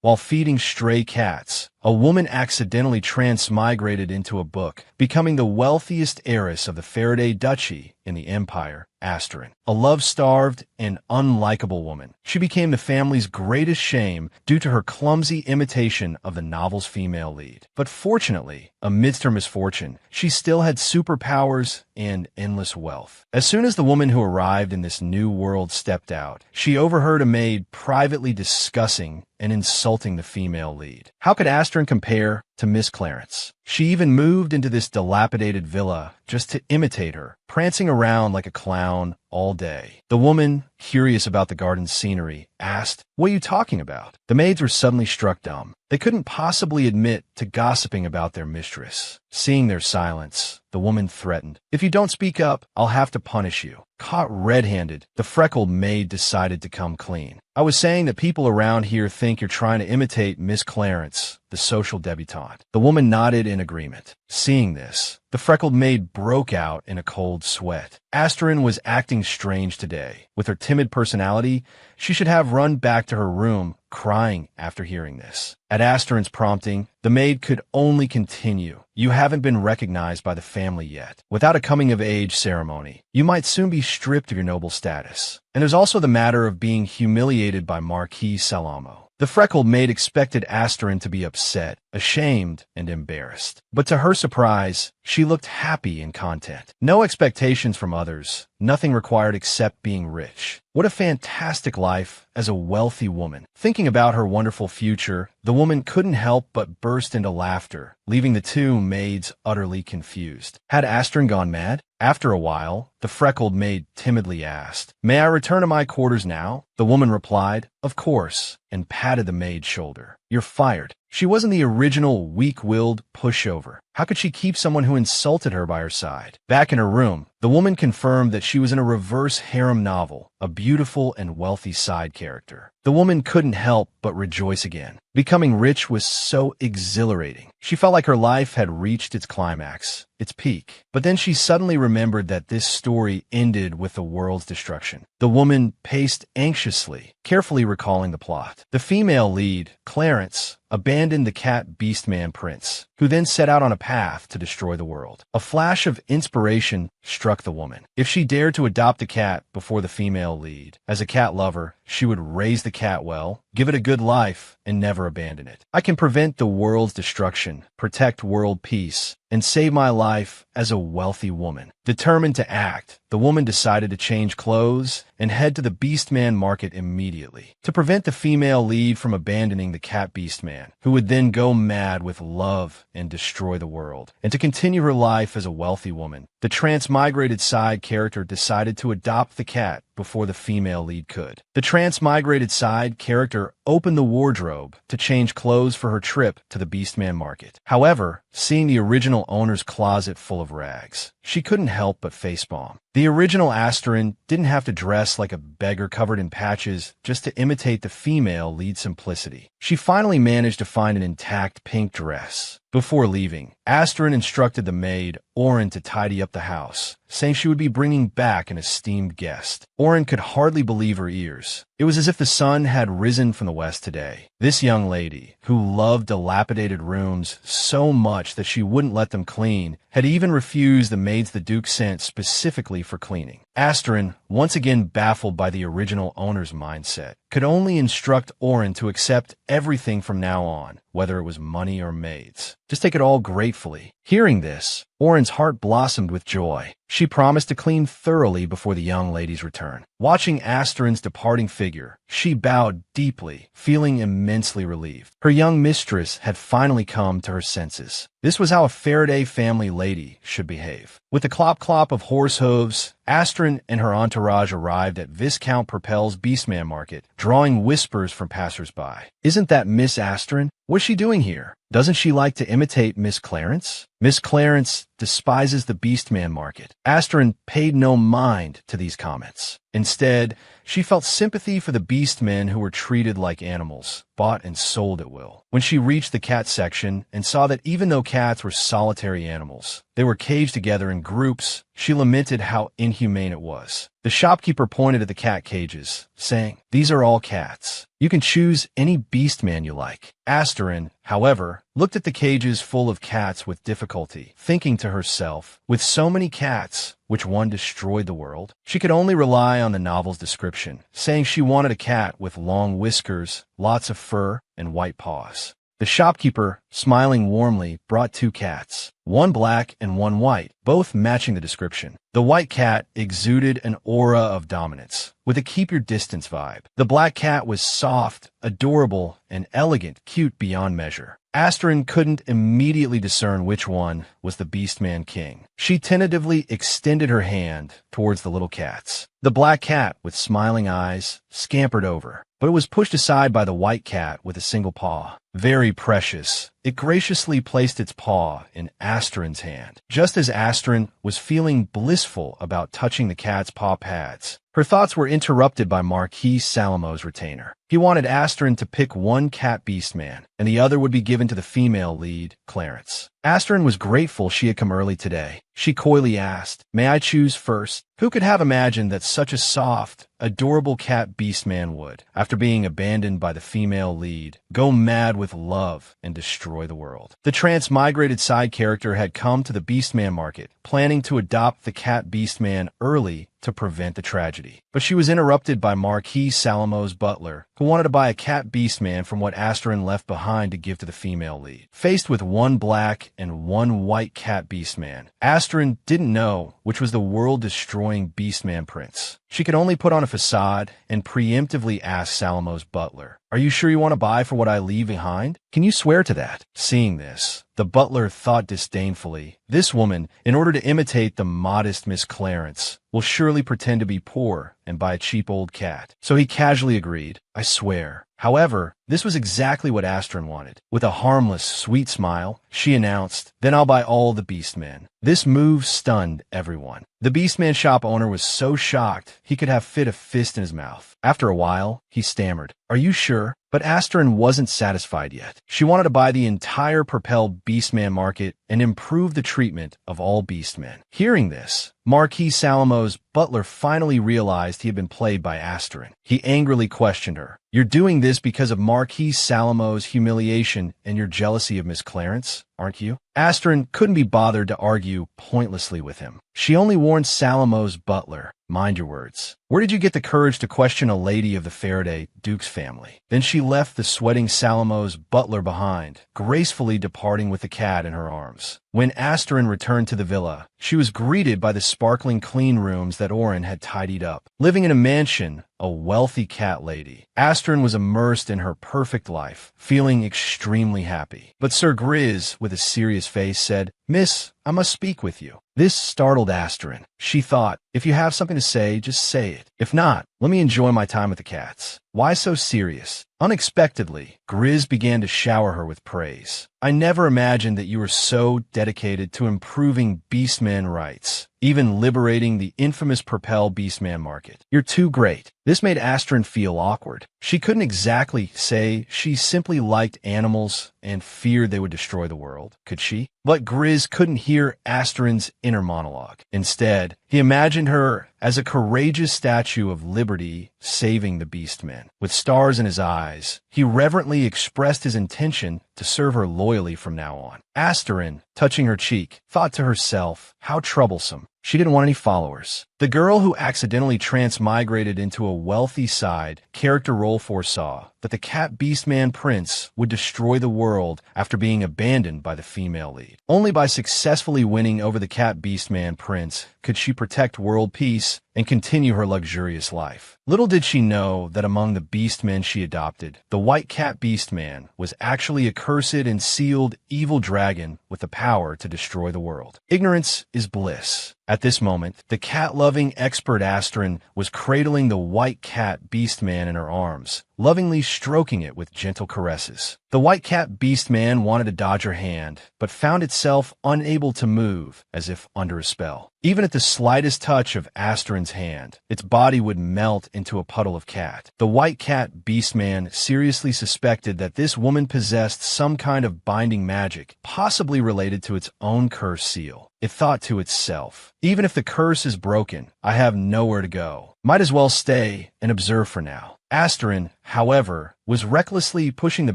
While feeding stray cats, a woman accidentally transmigrated into a book, becoming the wealthiest heiress of the Faraday Duchy in the Empire, Asterin. A love-starved and unlikable woman, she became the family's greatest shame due to her clumsy imitation of the novel's female lead. But fortunately, amidst her misfortune, she still had superpowers and endless wealth. As soon as the woman who arrived in this new world stepped out, she overheard a maid privately discussing and insulting the female lead. How could Asterin compare to Miss Clarence? She even moved into this dilapidated villa just to imitate her, prancing around like a clown all day. The woman, curious about the garden's scenery, asked, "What are you talking about?" The maids were suddenly struck dumb. They couldn't possibly admit to gossiping about their mistress. Seeing their silence, the woman threatened, "If you don't speak up, I'll have to punish you." Caught red-handed, the freckled maid decided to come clean. "I was saying that people around here think you're trying to imitate Miss Clarence, the social debutante." The woman nodded in agreement. Seeing this, the freckled maid broke out in a cold sweat. Asterin was acting strange today. With her timid personality, she should have run back to her room, crying after hearing this. At Asterin's prompting, the maid could only continue. "You haven't been recognized by the family yet. Without a coming-of-age ceremony, you might soon be stripped of your noble status. And there's also the matter of being humiliated by Marquis Salamo." The freckled maid expected Asterin to be upset, ashamed, and embarrassed. But to her surprise, she looked happy and content. No expectations from others, nothing required except being rich. What a fantastic life as a wealthy woman. Thinking about her wonderful future, the woman couldn't help but burst into laughter, leaving the two maids utterly confused. Had Asterin gone mad? After a while, the freckled maid timidly asked, "May I return to my quarters now?" The woman replied, "Of course," and patted the maid's shoulder. "You're fired." She wasn't the original weak-willed pushover. How could she keep someone who insulted her by her side? Back in her room, the woman confirmed that she was in a reverse harem novel, a beautiful and wealthy side character. The woman couldn't help but rejoice again. Becoming rich was so exhilarating. She felt like her life had reached its climax, its peak. But then she suddenly remembered that this story ended with the world's destruction. The woman paced anxiously, carefully recalling the plot. The female lead, Clarence, abandoned the cat Beastman prince, who then set out on a path to destroy the world. A flash of inspiration struck the woman. If she dared to adopt a cat before the female lead, as a cat lover, she would raise the cat well, give it a good life, and never abandon it. "I can prevent the world's destruction, protect world peace, and save my life as a wealthy woman." Determined to act, the woman decided to change clothes and head to the Beastman market immediately. To prevent the female lead from abandoning the cat Beastman, who would then go mad with love and destroy the world, and to continue her life as a wealthy woman, the transmigrated side character decided to adopt the cat before the female lead could. The transmigrated side character opened the wardrobe to change clothes for her trip to the Beastman market. However, seeing the original owner's closet full of rags, she couldn't help but facepalm. The original Asterin didn't have to dress like a beggar covered in patches just to imitate the female lead simplicity. She finally managed to find an intact pink dress. Before leaving, Asterin instructed the maid, Oren, to tidy up the house, saying she would be bringing back an esteemed guest. Oren could hardly believe her ears. It was as if the sun had risen from the west today. This young lady, who loved dilapidated rooms so much that she wouldn't let them clean, had even refused the maids the Duke sent specifically for cleaning. Asterin, once again baffled by the original owner's mindset, could only instruct Oren to accept everything from now on, whether it was money or maids. Just take it all gratefully. Hearing this, Oren's heart blossomed with joy. She promised to clean thoroughly before the young lady's return. Watching Asterin's departing figure, she bowed deeply, feeling immensely relieved. Her young mistress had finally come to her senses. This was how a Faraday family lady should behave. With the clop-clop of horse hooves, Asterin and her entourage arrived at Viscount Purpell's Beastman market, drawing whispers from passers-by. "Isn't that Miss Asterin? What's she doing here? Doesn't she like to imitate Miss Clarence? Miss Clarence despises the Beastman market." Asterin paid no mind to these comments. Instead, She felt sympathy for the beastmen who were treated like animals, bought and sold at will. When she reached the cat section and saw that even though cats were solitary animals, they were caged together in groups, she lamented how inhumane it was. The shopkeeper pointed at the cat cages, saying, "These are all cats. You can choose any beastman you like." Asterin, however, looked at the cages full of cats with difficulty, thinking to herself, with so many cats, which one destroyed the world? She could only rely on the novel's description, saying she wanted a cat with long whiskers, lots of fur, and white paws. The shopkeeper, smiling warmly, brought 2 cats, one black and one white, both matching the description. The white cat exuded an aura of dominance, with a keep-your-distance vibe. The black cat was soft, adorable, and elegant, cute beyond measure. Asterin couldn't immediately discern which one was the Beastman King. She tentatively extended her hand towards the little cats. The black cat, with smiling eyes, scampered over, but it was pushed aside by the white cat with a single paw. Very precious, it graciously placed its paw in Asterin's hand. Just as Asterin was feeling blissful about touching the cat's paw pads, her thoughts were interrupted by Marquis Salamo's retainer. He wanted Asterin to pick one cat beastman, and the other would be given to the female lead, Clarence. Asterin was grateful she had come early today. She coyly asked, "May I choose first?" Who could have imagined that such a soft, adorable cat beastman would, after being abandoned by the female lead, go mad with love and destroy the world? The transmigrated side character had come to the beastman market, planning to adopt the cat beastman early to prevent the tragedy. But she was interrupted by Marquis Salamo's butler, who wanted to buy a cat beastman from what Asterin left behind to give to the female lead. Faced with one black and one white cat beastman, Asterin didn't know which was the world-destroying beastman prince. She could only put on a facade and preemptively ask Salamo's butler, "Are you sure you want to buy for what I leave behind? Can you swear to that?" Seeing this, the butler thought disdainfully, "This woman, in order to imitate the modest Miss Clarence, will surely pretend to be poor and buy a cheap old cat." So he casually agreed, "I swear." However, this was exactly what Asterin wanted. With a harmless, sweet smile, she announced, "Then I'll buy all the beastmen." This move stunned everyone. The beastman shop owner was so shocked he could have fit a fist in his mouth. After a while, he stammered, "Are you sure?" But Asterin wasn't satisfied yet. She wanted to buy the entire propelled beastman market and improve the treatment of all beastmen. Hearing this, Marquis Salamo's butler finally realized he had been played by Asterin. He angrily questioned her, "You're doing this because of Marquis Salamo's humiliation and your jealousy of Miss Clarence, aren't you?" Asterin couldn't be bothered to argue pointlessly with him. She only warned Salamo's butler, "Mind your words. Where did you get the courage to question a lady of the Faraday Duke's family?" Then she left the sweating Salamo's butler behind, gracefully departing with the cat in her arms. When Asterin returned to the villa, she was greeted by the sparkling clean rooms that Orin had tidied up. Living in a mansion, a wealthy cat lady, Asterin was immersed in her perfect life, feeling extremely happy. But Sir Grizz, with a serious face, said, "Miss, I must speak with you." This startled Asterin. She thought, if you have something to say, just say it. If not, let me enjoy my time with the cats. Why so serious? Unexpectedly, Grizz began to shower her with praise. "I never imagined that you were so dedicated to improving beastman rights, even liberating the infamous Propel beastman market. You're too great." This made Asterin feel awkward. She couldn't exactly say she simply liked animals and feared they would destroy the world, could she? But Grizz couldn't hear Asterin's inner monologue. Instead, he imagined her as a courageous statue of liberty saving the beastmen. With stars in his eyes, he reverently expressed his intention to serve her loyally from now on. Asterin, touching her cheek, thought to herself, how troublesome. She didn't want any followers. The girl who accidentally transmigrated into a wealthy side character role foresaw that the cat beastman prince would destroy the world after being abandoned by the female lead. Only by successfully winning over the cat beastman prince could she protect world peace and continue her luxurious life. Little did she know that among the beastmen she adopted, the white cat beastman was actually a cursed and sealed evil dragon with the power to destroy the world. Ignorance is bliss. At this moment, the cat-loving expert Asterin was cradling the white cat beastman in her arms, lovingly stroking it with gentle caresses. The white cat beast man wanted to dodge her hand, but found itself unable to move, as if under a spell. Even at the slightest touch of Asterin's hand, its body would melt into a puddle of cat. The white cat beast man seriously suspected that this woman possessed some kind of binding magic, possibly related to its own curse seal. It thought to itself, even if the curse is broken, I have nowhere to go. Might as well stay and observe for now. Asterin, however, was recklessly pushing the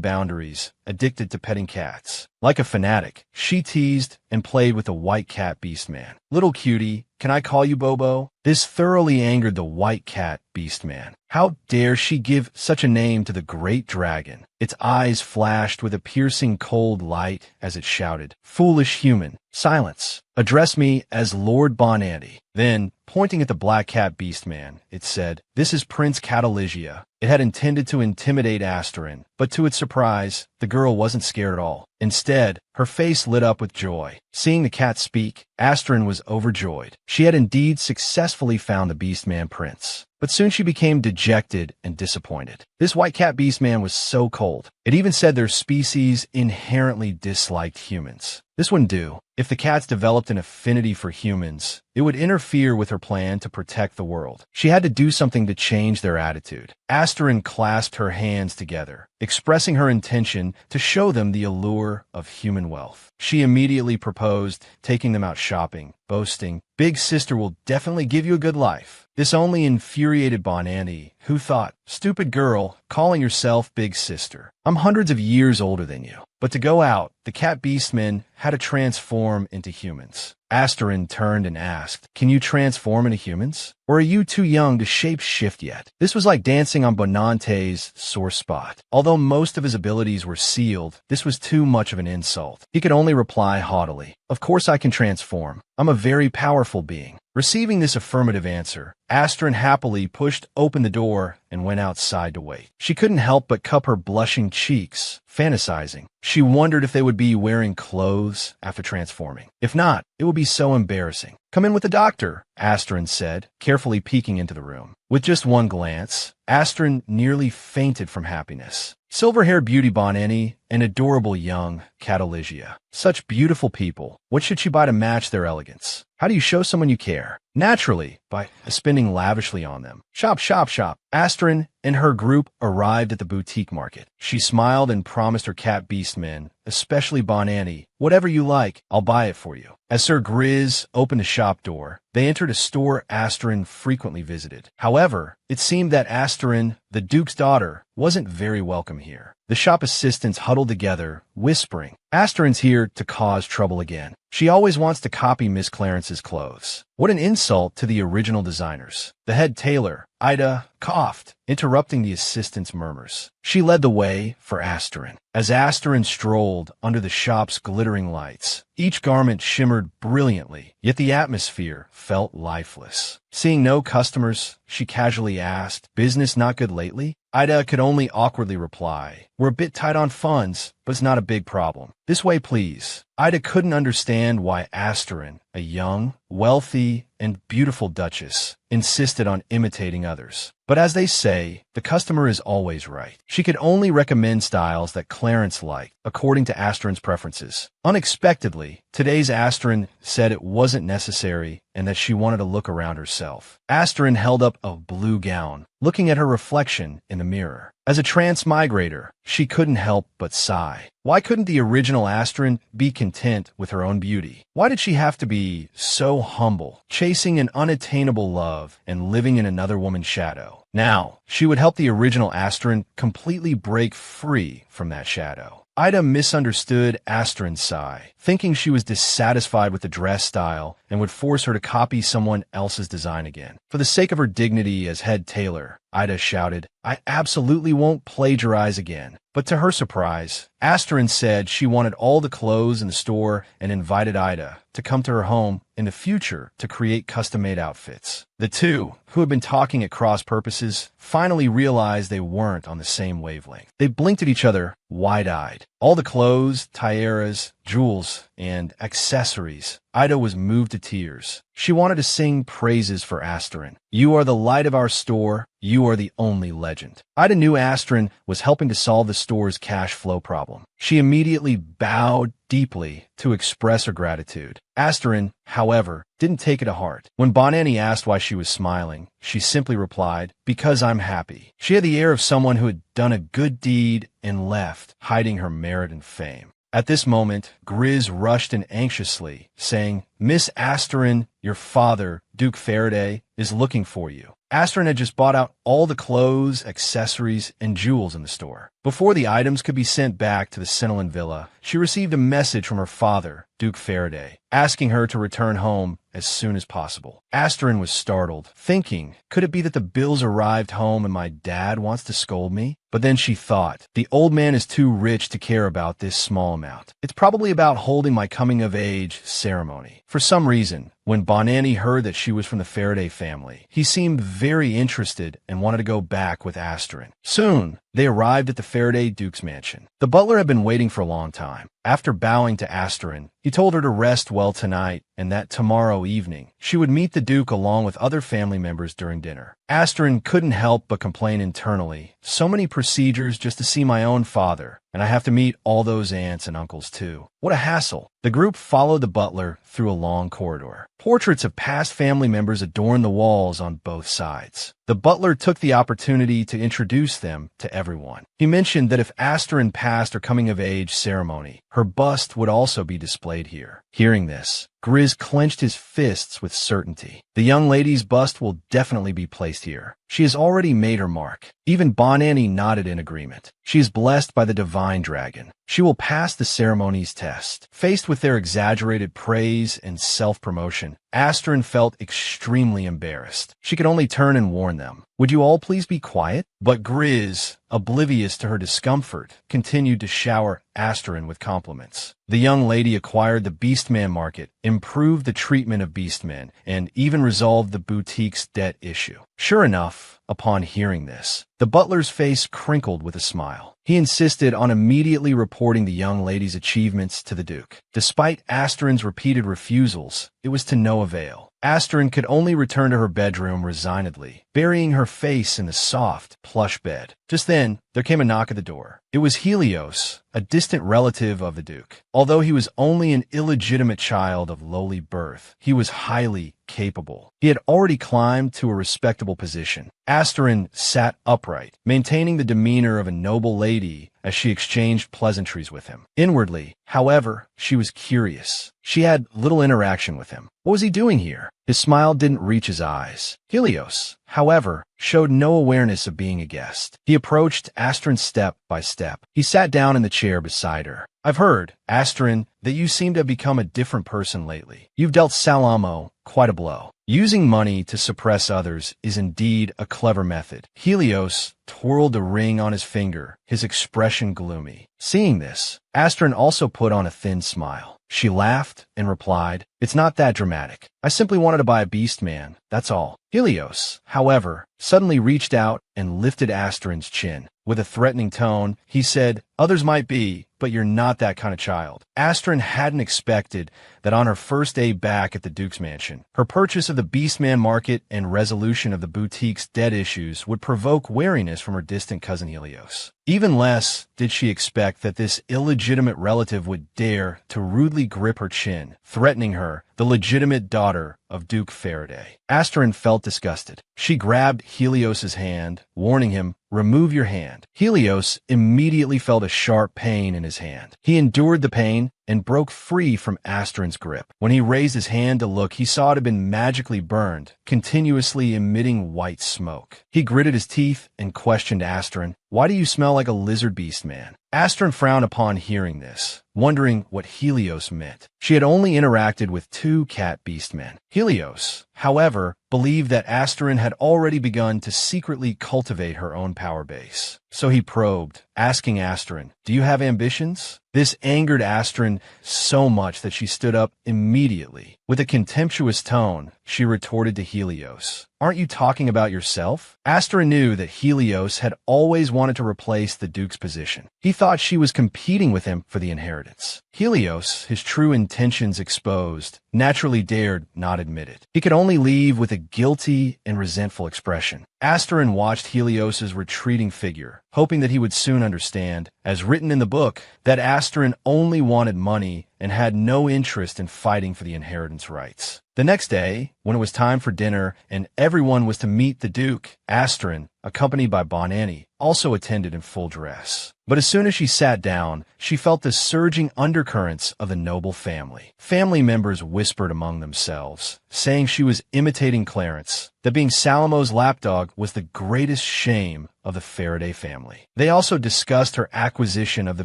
boundaries, addicted to petting cats. Like a fanatic, she teased and played with the white cat beast man. Little cutie, can I call you Bobo? This thoroughly angered the white cat beast man. How dare she give such a name to the great dragon? Its eyes flashed with a piercing cold light as it shouted, Foolish human, silence. Address me as Lord Bonanti. Then, pointing at the black cat beast man, it said, This is Prince Cataligia. It had intended to intimidate Asterin, but to its surprise, the girl wasn't scared at all. Instead, her face lit up with joy. Seeing the cat speak, Asterin was overjoyed. She had indeed successfully found the beastman prince. But soon she became dejected and disappointed. This white cat beastman was so cold. It even said their species inherently disliked humans. This wouldn't do. If the cats developed an affinity for humans, it would interfere with her plan to protect the world. She had to do something to change their attitude. Asterin clasped her hands together, expressing her intention to show them the allure of human wealth. She immediately proposed taking them out shopping, boasting, Big sister will definitely give you a good life. This only infuriated Bonanti, who thought, Stupid girl, calling yourself big sister. I'm hundreds of years older than you. But to go out, the cat beastmen had to transform into humans. Asterin turned and asked, Can you transform into humans? Or are you too young to shape-shift yet? This was like dancing on Bonante's sore spot. Although most of his abilities were sealed, this was too much of an insult. He could only reply haughtily, Of course I can transform. I'm a very powerful being. Receiving this affirmative answer, Asterin happily pushed open the door and went outside to wait. She couldn't help but cup her blushing cheeks, fantasizing. She wondered if they would be wearing clothes after transforming. If not, it would be so embarrassing. Come in with the doctor, Asterin said, carefully peeking into the room. With just one glance, Asterin nearly fainted from happiness. Silver-haired beauty Bonanti and adorable young Cataligia. Such beautiful people. What should she buy to match their elegance? How do you show someone you care? Naturally, by spending lavishly on them. Shop, shop, shop. Asterin and her group arrived at the boutique market. She smiled and promised her cat beastmen, especially Bonanti, whatever you like, I'll buy it for you. As Sir Grizz opened the shop door, they entered a store Asterin frequently visited. However, it seemed that Asterin, the Duke's daughter, wasn't very welcome here. The shop assistants huddled together, whispering, Asterin's here to cause trouble again. She always wants to copy Miss Clarence's clothes. What an insult to the original designers. The head tailor, Ida, coughed, interrupting the assistant's murmurs. She led the way for Asterin. As Asterin strolled under the shop's glittering lights, each garment shimmered brilliantly, yet the atmosphere felt lifeless. Seeing no customers, she casually asked, Business not good lately? Ida could only awkwardly reply, We're a bit tight on funds, but it's not a big problem. This way, please. Ida couldn't understand why Asterin, a young, wealthy, and beautiful duchess, insisted on imitating others. But as they say, the customer is always right. She could only recommend styles that Clarence liked, according to Asterin's preferences. Unexpectedly, today's Asterin said it wasn't necessary and that she wanted to look around herself. Asterin held up a blue gown, looking at her reflection in the mirror. As a transmigrator, she couldn't help but sigh. Why couldn't the original Asterin be content with her own beauty? Why did she have to be so humble, chasing an unattainable love and living in another woman's shadow? Now, she would help the original Asterin completely break free from that shadow. Ida misunderstood Asterin's sigh, thinking she was dissatisfied with the dress style and would force her to copy someone else's design again. For the sake of her dignity as head tailor, Ida shouted, I absolutely won't plagiarize again. But to her surprise, Asterin said she wanted all the clothes in the store and invited Ida to come to her home in the future to create custom-made outfits. The two, who had been talking at cross purposes, finally realized they weren't on the same wavelength. They blinked at each other, wide-eyed. All the clothes, tiaras, jewels, and accessories. Ida was moved to tears. She wanted to sing praises for Asterin. You are the light of our store. You are the only legend. Ida knew Asterin was helping to solve the store's cash flow problem. She immediately bowed deeply to express her gratitude. Asterin, however, didn't take it to heart. When Bonanni asked why she was smiling, she simply replied, "Because I'm happy." She had the air of someone who had done a good deed and left, hiding her merit and fame. At this moment, Grizz rushed in anxiously, saying, "Miss Asterin, your father, Duke Faraday, is looking for you." Asterin had just bought out all the clothes, accessories, and jewels in the store. Before the items could be sent back to the Sinelin villa, she received a message from her father, Duke Faraday, asking her to return home as soon as possible. Asterin was startled, thinking, could it be that the bills arrived home and my dad wants to scold me? But then she thought, the old man is too rich to care about this small amount. It's probably about holding my coming-of-age ceremony. For some reason, when Bonanni heard that she was from the Faraday family, he seemed very interested and wanted to go back with Asterin. Soon, they arrived at the Faraday Duke's mansion. The butler had been waiting for a long time. After bowing to Asterin, he told her to rest well tonight and that tomorrow evening she would meet the Duke along with other family members during dinner. Asterin couldn't help but complain internally. So many procedures just to see my own father, and I have to meet all those aunts and uncles too. What a hassle. The group followed the butler through a long corridor. Portraits of past family members adorned the walls on both sides. The butler took the opportunity to introduce them to everyone. He mentioned that if Asterin passed her coming-of-age ceremony, her bust would also be displayed here. Hearing this, Grizz clenched his fists with certainty. The young lady's bust will definitely be placed here. She has already made her mark. Even Bonanni nodded in agreement. She is blessed by the divine dragon. She will pass the ceremony's test. Faced with their exaggerated praise and self-promotion, Asterin felt extremely embarrassed. She could only turn and warn them. Would you all please be quiet? But Grizz, oblivious to her discomfort, continued to shower Asterin with compliments. The young lady acquired the Beastman market, improved the treatment of beastmen, and even resolved the boutique's debt issue. Sure enough, upon hearing this, the butler's face crinkled with a smile. He insisted on immediately reporting the young lady's achievements to the Duke. Despite Asterin's repeated refusals, it was to no avail. Asterin could only return to her bedroom resignedly, burying her face in the soft, plush bed. Just then, there came a knock at the door. It was Helios, a distant relative of the Duke. Although he was only an illegitimate child of lowly birth, he was highly capable. He had already climbed to a respectable position. Asterin sat upright, maintaining the demeanor of a noble lady as she exchanged pleasantries with him. Inwardly, however, she was curious. She had little interaction with him. What was he doing here? His smile didn't reach his eyes. Helios, however, showed no awareness of being a guest. He approached Asterin step by step. He sat down in the chair beside her. I've heard, Asterin, that you seem to have become a different person lately. You've dealt Salamo quite a blow. Using money to suppress others is indeed a clever method. Helios twirled a ring on his finger, his expression gloomy. Seeing this, Asterin also put on a thin smile. She laughed and replied, "It's not that dramatic. I simply wanted to buy a beast man, that's all." Helios, however, suddenly reached out and lifted Asterin's chin. With a threatening tone, he said, "Others might be, but you're not that kind of child." Asterin hadn't expected that on her first day back at the Duke's mansion, her purchase of the Beastman market and resolution of the boutique's debt issues would provoke wariness from her distant cousin Helios. Even less did she expect that this illegitimate relative would dare to rudely grip her chin, threatening her, the legitimate daughter of Duke Faraday. Asterin felt disgusted. She grabbed Helios's hand, warning him, "Remove your hand." Helios immediately felt a sharp pain in his hand. He endured the pain and broke free from Asterin's grip. When he raised his hand to look, he saw it had been magically burned, continuously emitting white smoke. He gritted his teeth and questioned Asterin, "Why do you smell like a lizard beast man?" Asterin frowned upon hearing this, wondering what Helios meant. She had only interacted with 2 cat beastmen. Helios, however, believed that Asterin had already begun to secretly cultivate her own power base. So he probed, asking Asterin, "Do you have ambitions?" This angered Asterin so much that she stood up immediately. With a contemptuous tone, she retorted to Helios, Aren't you talking about yourself? Asterin knew that Helios had always wanted to replace the Duke's position. He thought she was competing with him for the inheritance. Helios, his true intentions exposed, naturally dared not admit it. He could only leave with a guilty and resentful expression. Asterin watched Helios's retreating figure, hoping that he would soon understand, as written in the book, that Asterin only wanted money and had no interest in fighting for the inheritance rights. The next day, when it was time for dinner and everyone was to meet the Duke, Asterin, accompanied by Bonanni, also attended in full dress. But as soon as she sat down, she felt the surging undercurrents of the noble family. Family members whispered among themselves, saying she was imitating Clarence, that being Salomo's lapdog was the greatest shame of the Faraday family. They also discussed her acquisition of the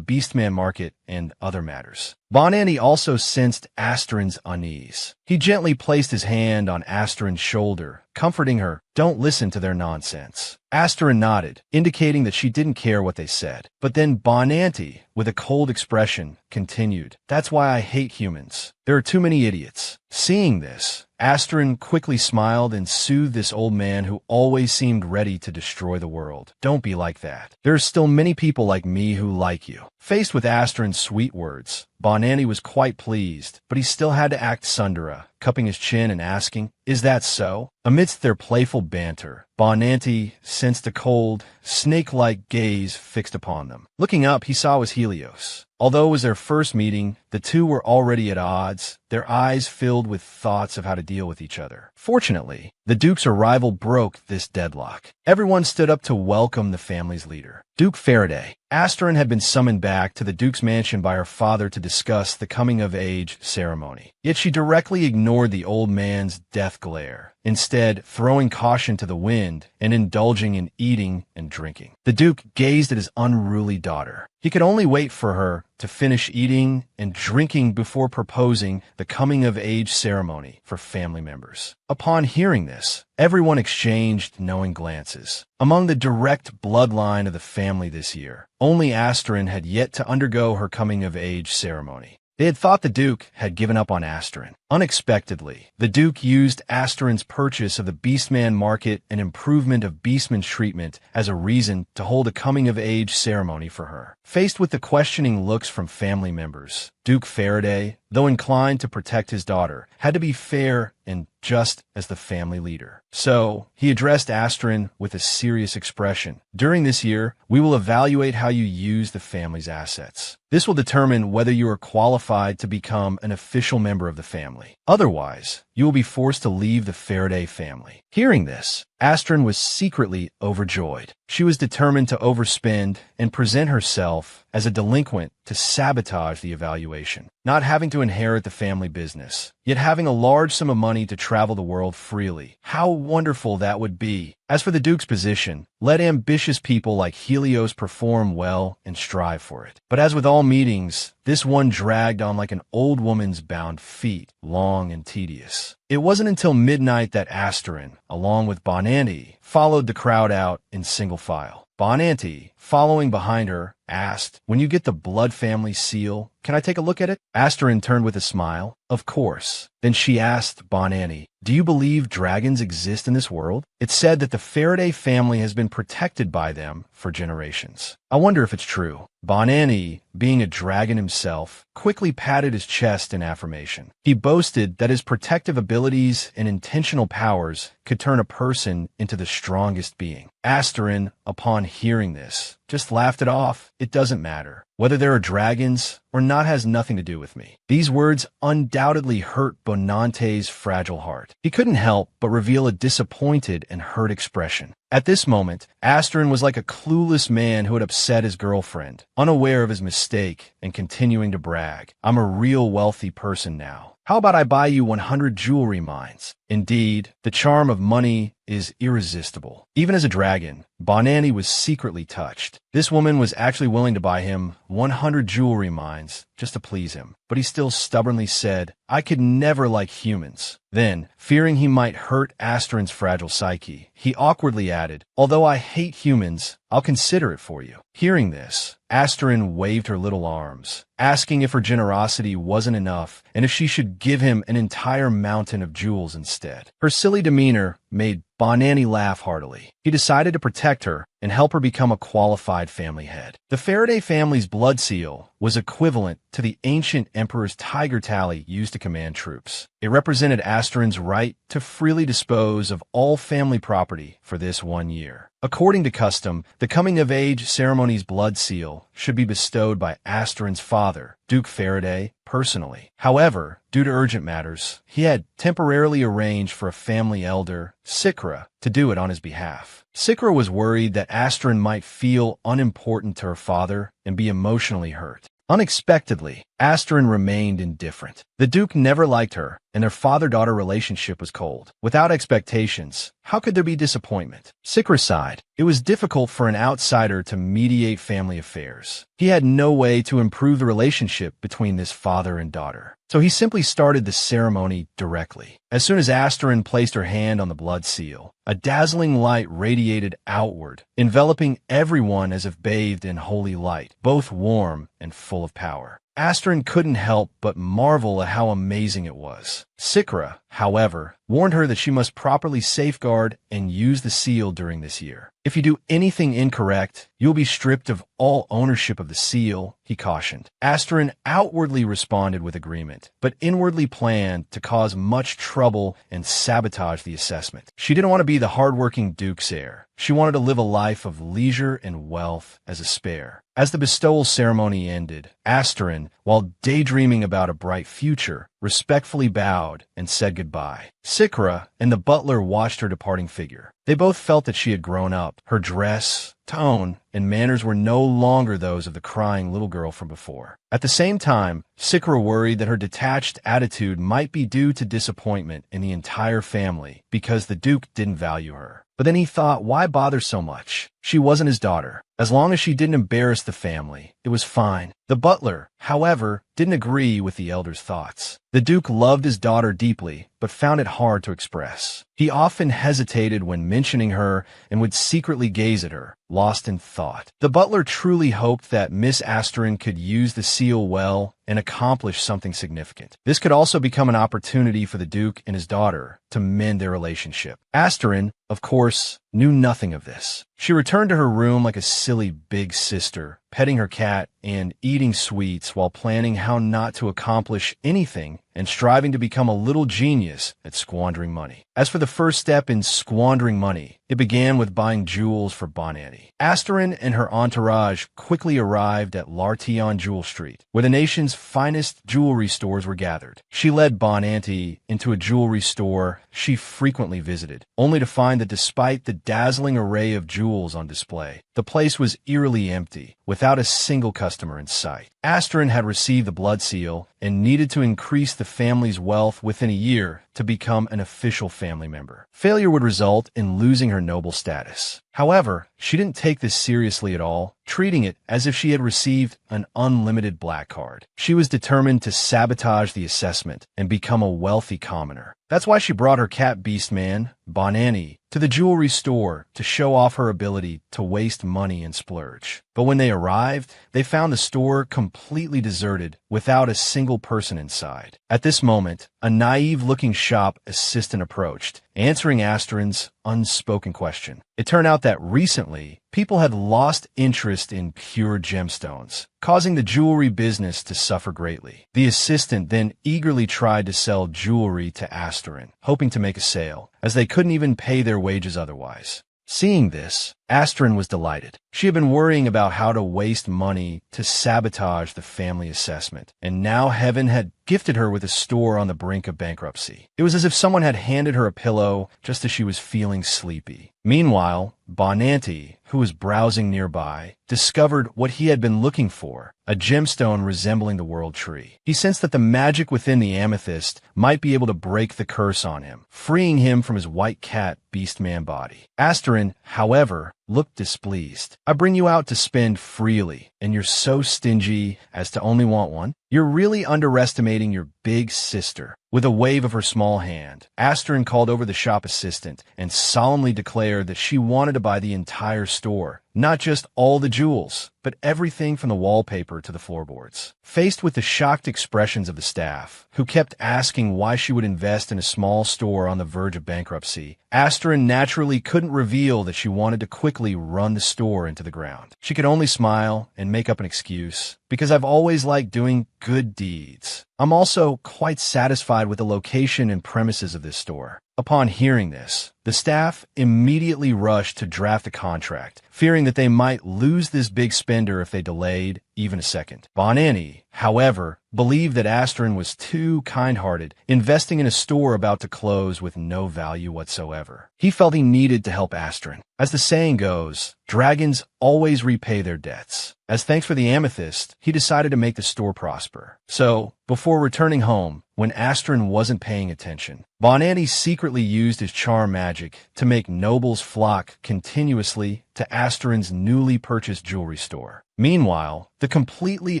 Beastman market and other matters. Bonanni also sensed Asterin's unease. He gently placed his hand on Asterin's shoulder, comforting her. Don't listen to their nonsense. Asterin nodded, indicating that she didn't care what they said. But then Bonanni, with a cold expression, continued, That's why I hate humans. There are too many idiots. Seeing this, Asterin quickly smiled and soothed this old man who always seemed ready to destroy the world. Don't be like that. There are still many people like me who like you. Faced with Asterin's sweet words, Bonanni was quite pleased, but he still had to act Sundara, cupping his chin and asking, Is that so? Amidst their playful banter, Bonanni sensed a cold, snake-like gaze fixed upon them. Looking up, he saw it was Helios. Although it was their first meeting, the two were already at odds, their eyes filled with thoughts of how to deal with each other. Fortunately, the Duke's arrival broke this deadlock. Everyone stood up to welcome the family's leader, Duke Faraday. Asterin had been summoned back to the Duke's mansion by her father to discuss the coming-of-age ceremony. Yet she directly ignored the old man's death glare, instead throwing caution to the wind and indulging in eating and drinking. The Duke gazed at his unruly daughter. He could only wait for her to finish eating and drinking before proposing the coming-of-age ceremony for family members. Upon hearing this, everyone exchanged knowing glances. Among the direct bloodline of the family this year, only Asterin had yet to undergo her coming-of-age ceremony. They had thought the Duke had given up on Asterin. Unexpectedly, the Duke used Asterin's purchase of the Beastman market and improvement of Beastman's treatment as a reason to hold a coming-of-age ceremony for her. Faced with the questioning looks from family members, Duke Faraday, though inclined to protect his daughter, had to be fair and just as the family leader. So, he addressed Asterin with a serious expression. During this year, we will evaluate how you use the family's assets. This will determine whether you are qualified to become an official member of the family. Otherwise, you will be forced to leave the Faraday family. Hearing this, Asterin was secretly overjoyed. She was determined to overspend and present herself as a delinquent to sabotage the evaluation. Not having to inherit the family business, yet having a large sum of money to travel the world freely. How wonderful that would be. As for the Duke's position, let ambitious people like Helios perform well and strive for it. But as with all meetings, this one dragged on like an old woman's bound feet, long and tedious. It wasn't until midnight that Asterin, along with Bonanni, followed the crowd out in single file. Bonanni, following behind her, asked, When you get the blood family seal, can I take a look at it? Asterin turned with a smile. Of course. Then she asked Bonanni, Do you believe dragons exist in this world? It's said that the Faraday family has been protected by them for generations. I wonder if it's true. Bonanni, being a dragon himself, quickly patted his chest in affirmation. He boasted that his protective abilities and intentional powers could turn a person into the strongest being. Asterin, upon hearing this, just laughed it off. It doesn't matter. Whether there are dragons or not has nothing to do with me. These words undoubtedly hurt Bonante's fragile heart. He couldn't help but reveal a disappointed and hurt expression. At this moment, Asterin was like a clueless man who had upset his girlfriend, unaware of his mistake and continuing to brag. I'm a real wealthy person now. How about I buy you 100 jewelry mines? Indeed, the charm of money is irresistible. Even as a dragon, Bonanni was secretly touched. This woman was actually willing to buy him 100 jewelry mines just to please him. But he still stubbornly said, I could never like humans. Then, fearing he might hurt Asterin's fragile psyche, he awkwardly added, Although I hate humans, I'll consider it for you. Hearing this, Asterin waved her little arms, asking if her generosity wasn't enough and if she should give him an entire mountain of jewels instead. Her silly demeanor made Bonanni laugh heartily. He decided to protect her and help her become a qualified family head. The Faraday family's blood seal was equivalent to the ancient emperor's tiger tally used to command troops. It represented Asterin's right to freely dispose of all family property for this 1 year. According to custom, the coming-of-age ceremony's blood seal should be bestowed by Asterin's father, Duke Faraday, personally. However, due to urgent matters, he had temporarily arranged for a family elder, Sikra, to do it on his behalf. Sikra was worried that Asterin might feel unimportant to her father and be emotionally hurt. Unexpectedly, Asterin remained indifferent. The Duke never liked her, and their father-daughter relationship was cold. Without expectations, how could there be disappointment? Sikra sighed. It was difficult for an outsider to mediate family affairs. He had no way to improve the relationship between this father and daughter. So he simply started the ceremony directly. As soon as Asterin placed her hand on the blood seal, a dazzling light radiated outward, enveloping everyone as if bathed in holy light, both warm and full of power. Asterin couldn't help but marvel at how amazing it was. Sikra, however, warned her that she must properly safeguard and use the seal during this year. If you do anything incorrect, you'll be stripped of all ownership of the seal, he cautioned. Asterin outwardly responded with agreement, but inwardly planned to cause much trouble and sabotage the assessment. She didn't want to be the hardworking Duke's heir. She wanted to live a life of leisure and wealth as a spare. As the bestowal ceremony ended, Asterin, while daydreaming about a bright future, respectfully bowed and said goodbye. Sikra and the butler watched her departing figure. They both felt that she had grown up. Her dress, tone, and manners were no longer those of the crying little girl from before. At the same time, Sikra worried that her detached attitude might be due to disappointment in the entire family because the Duke didn't value her. But then he thought, why bother so much? She wasn't his daughter. As long as she didn't embarrass the family, it was fine. The butler, however, didn't agree with the elder's thoughts. The Duke loved his daughter deeply, but found it hard to express. He often hesitated when mentioning her and would secretly gaze at her, lost in thought. The butler truly hoped that Miss Asterin could use the seal well and accomplish something significant. This could also become an opportunity for the Duke and his daughter to mend their relationship. Asterin, of course, knew nothing of this. She returned to her room like a silly big sister, petting her cat and eating sweets while planning how not to accomplish anything and striving to become a little genius at squandering money. As for the first step in squandering money, it began with buying jewels for Bonanni. Asterin and her entourage quickly arrived at L'Artillon Jewel Street, where the nation's finest jewelry stores were gathered. She led Bonanni into a jewelry store she frequently visited, only to find that despite the dazzling array of jewels on display, the place was eerily empty, without a single customer in sight. Asterin had received the blood seal and needed to increase the family's wealth within a year to become an official family member. Failure would result in losing her noble status. However, she didn't take this seriously at all, treating it as if she had received an unlimited black card. She was determined to sabotage the assessment and become a wealthy commoner. That's why she brought her cat beast man, Bonanni, to the jewelry store to show off her ability to waste money and splurge. But when they arrived, they found the store completely deserted without a single person inside. At this moment, a naive-looking shop assistant approached, answering Asterin's unspoken question. It turned out that recently, people had lost interest in pure gemstones, causing the jewelry business to suffer greatly. The assistant then eagerly tried to sell jewelry to Asterin, hoping to make a sale, as they couldn't even pay their wages otherwise. Seeing this, Asterin was delighted. She had been worrying about how to waste money to sabotage the family assessment, and now heaven had gifted her with a store on the brink of bankruptcy. It was as if someone had handed her a pillow just as she was feeling sleepy. Meanwhile, Bonanni, who was browsing nearby, discovered what he had been looking for, a gemstone resembling the world tree. He sensed that the magic within the amethyst might be able to break the curse on him, freeing him from his white cat beastman body. Asterin, however, looked displeased. I bring you out to spend freely, and you're so stingy as to only want one? You're really underestimating your big sister. With a wave of her small hand, Asterin called over the shop assistant and solemnly declared that she wanted to buy the entire store, Not just all the jewels, but everything from the wallpaper to the floorboards. Faced with the shocked expressions of the staff, who kept asking why she would invest in a small store on the verge of bankruptcy, Astrid naturally couldn't reveal that she wanted to quickly run the store into the ground. She could only smile and make up an excuse, because I've always liked doing good deeds. I'm also quite satisfied with the location and premises of this store. Upon hearing this, the staff immediately rushed to draft the contract, fearing that they might lose this big spender if they delayed even a second. Bonanni, however, believed that Astrid was too kind-hearted, investing in a store about to close with no value whatsoever. He felt he needed to help Astrid. As the saying goes, dragons always repay their debts. As thanks for the amethyst, he decided to make the store prosper. So, before returning home, when Astrid wasn't paying attention, Bonanni secretly used his charm magic to make nobles flock continuously to Astrid's newly purchased jewelry store. Meanwhile, the completely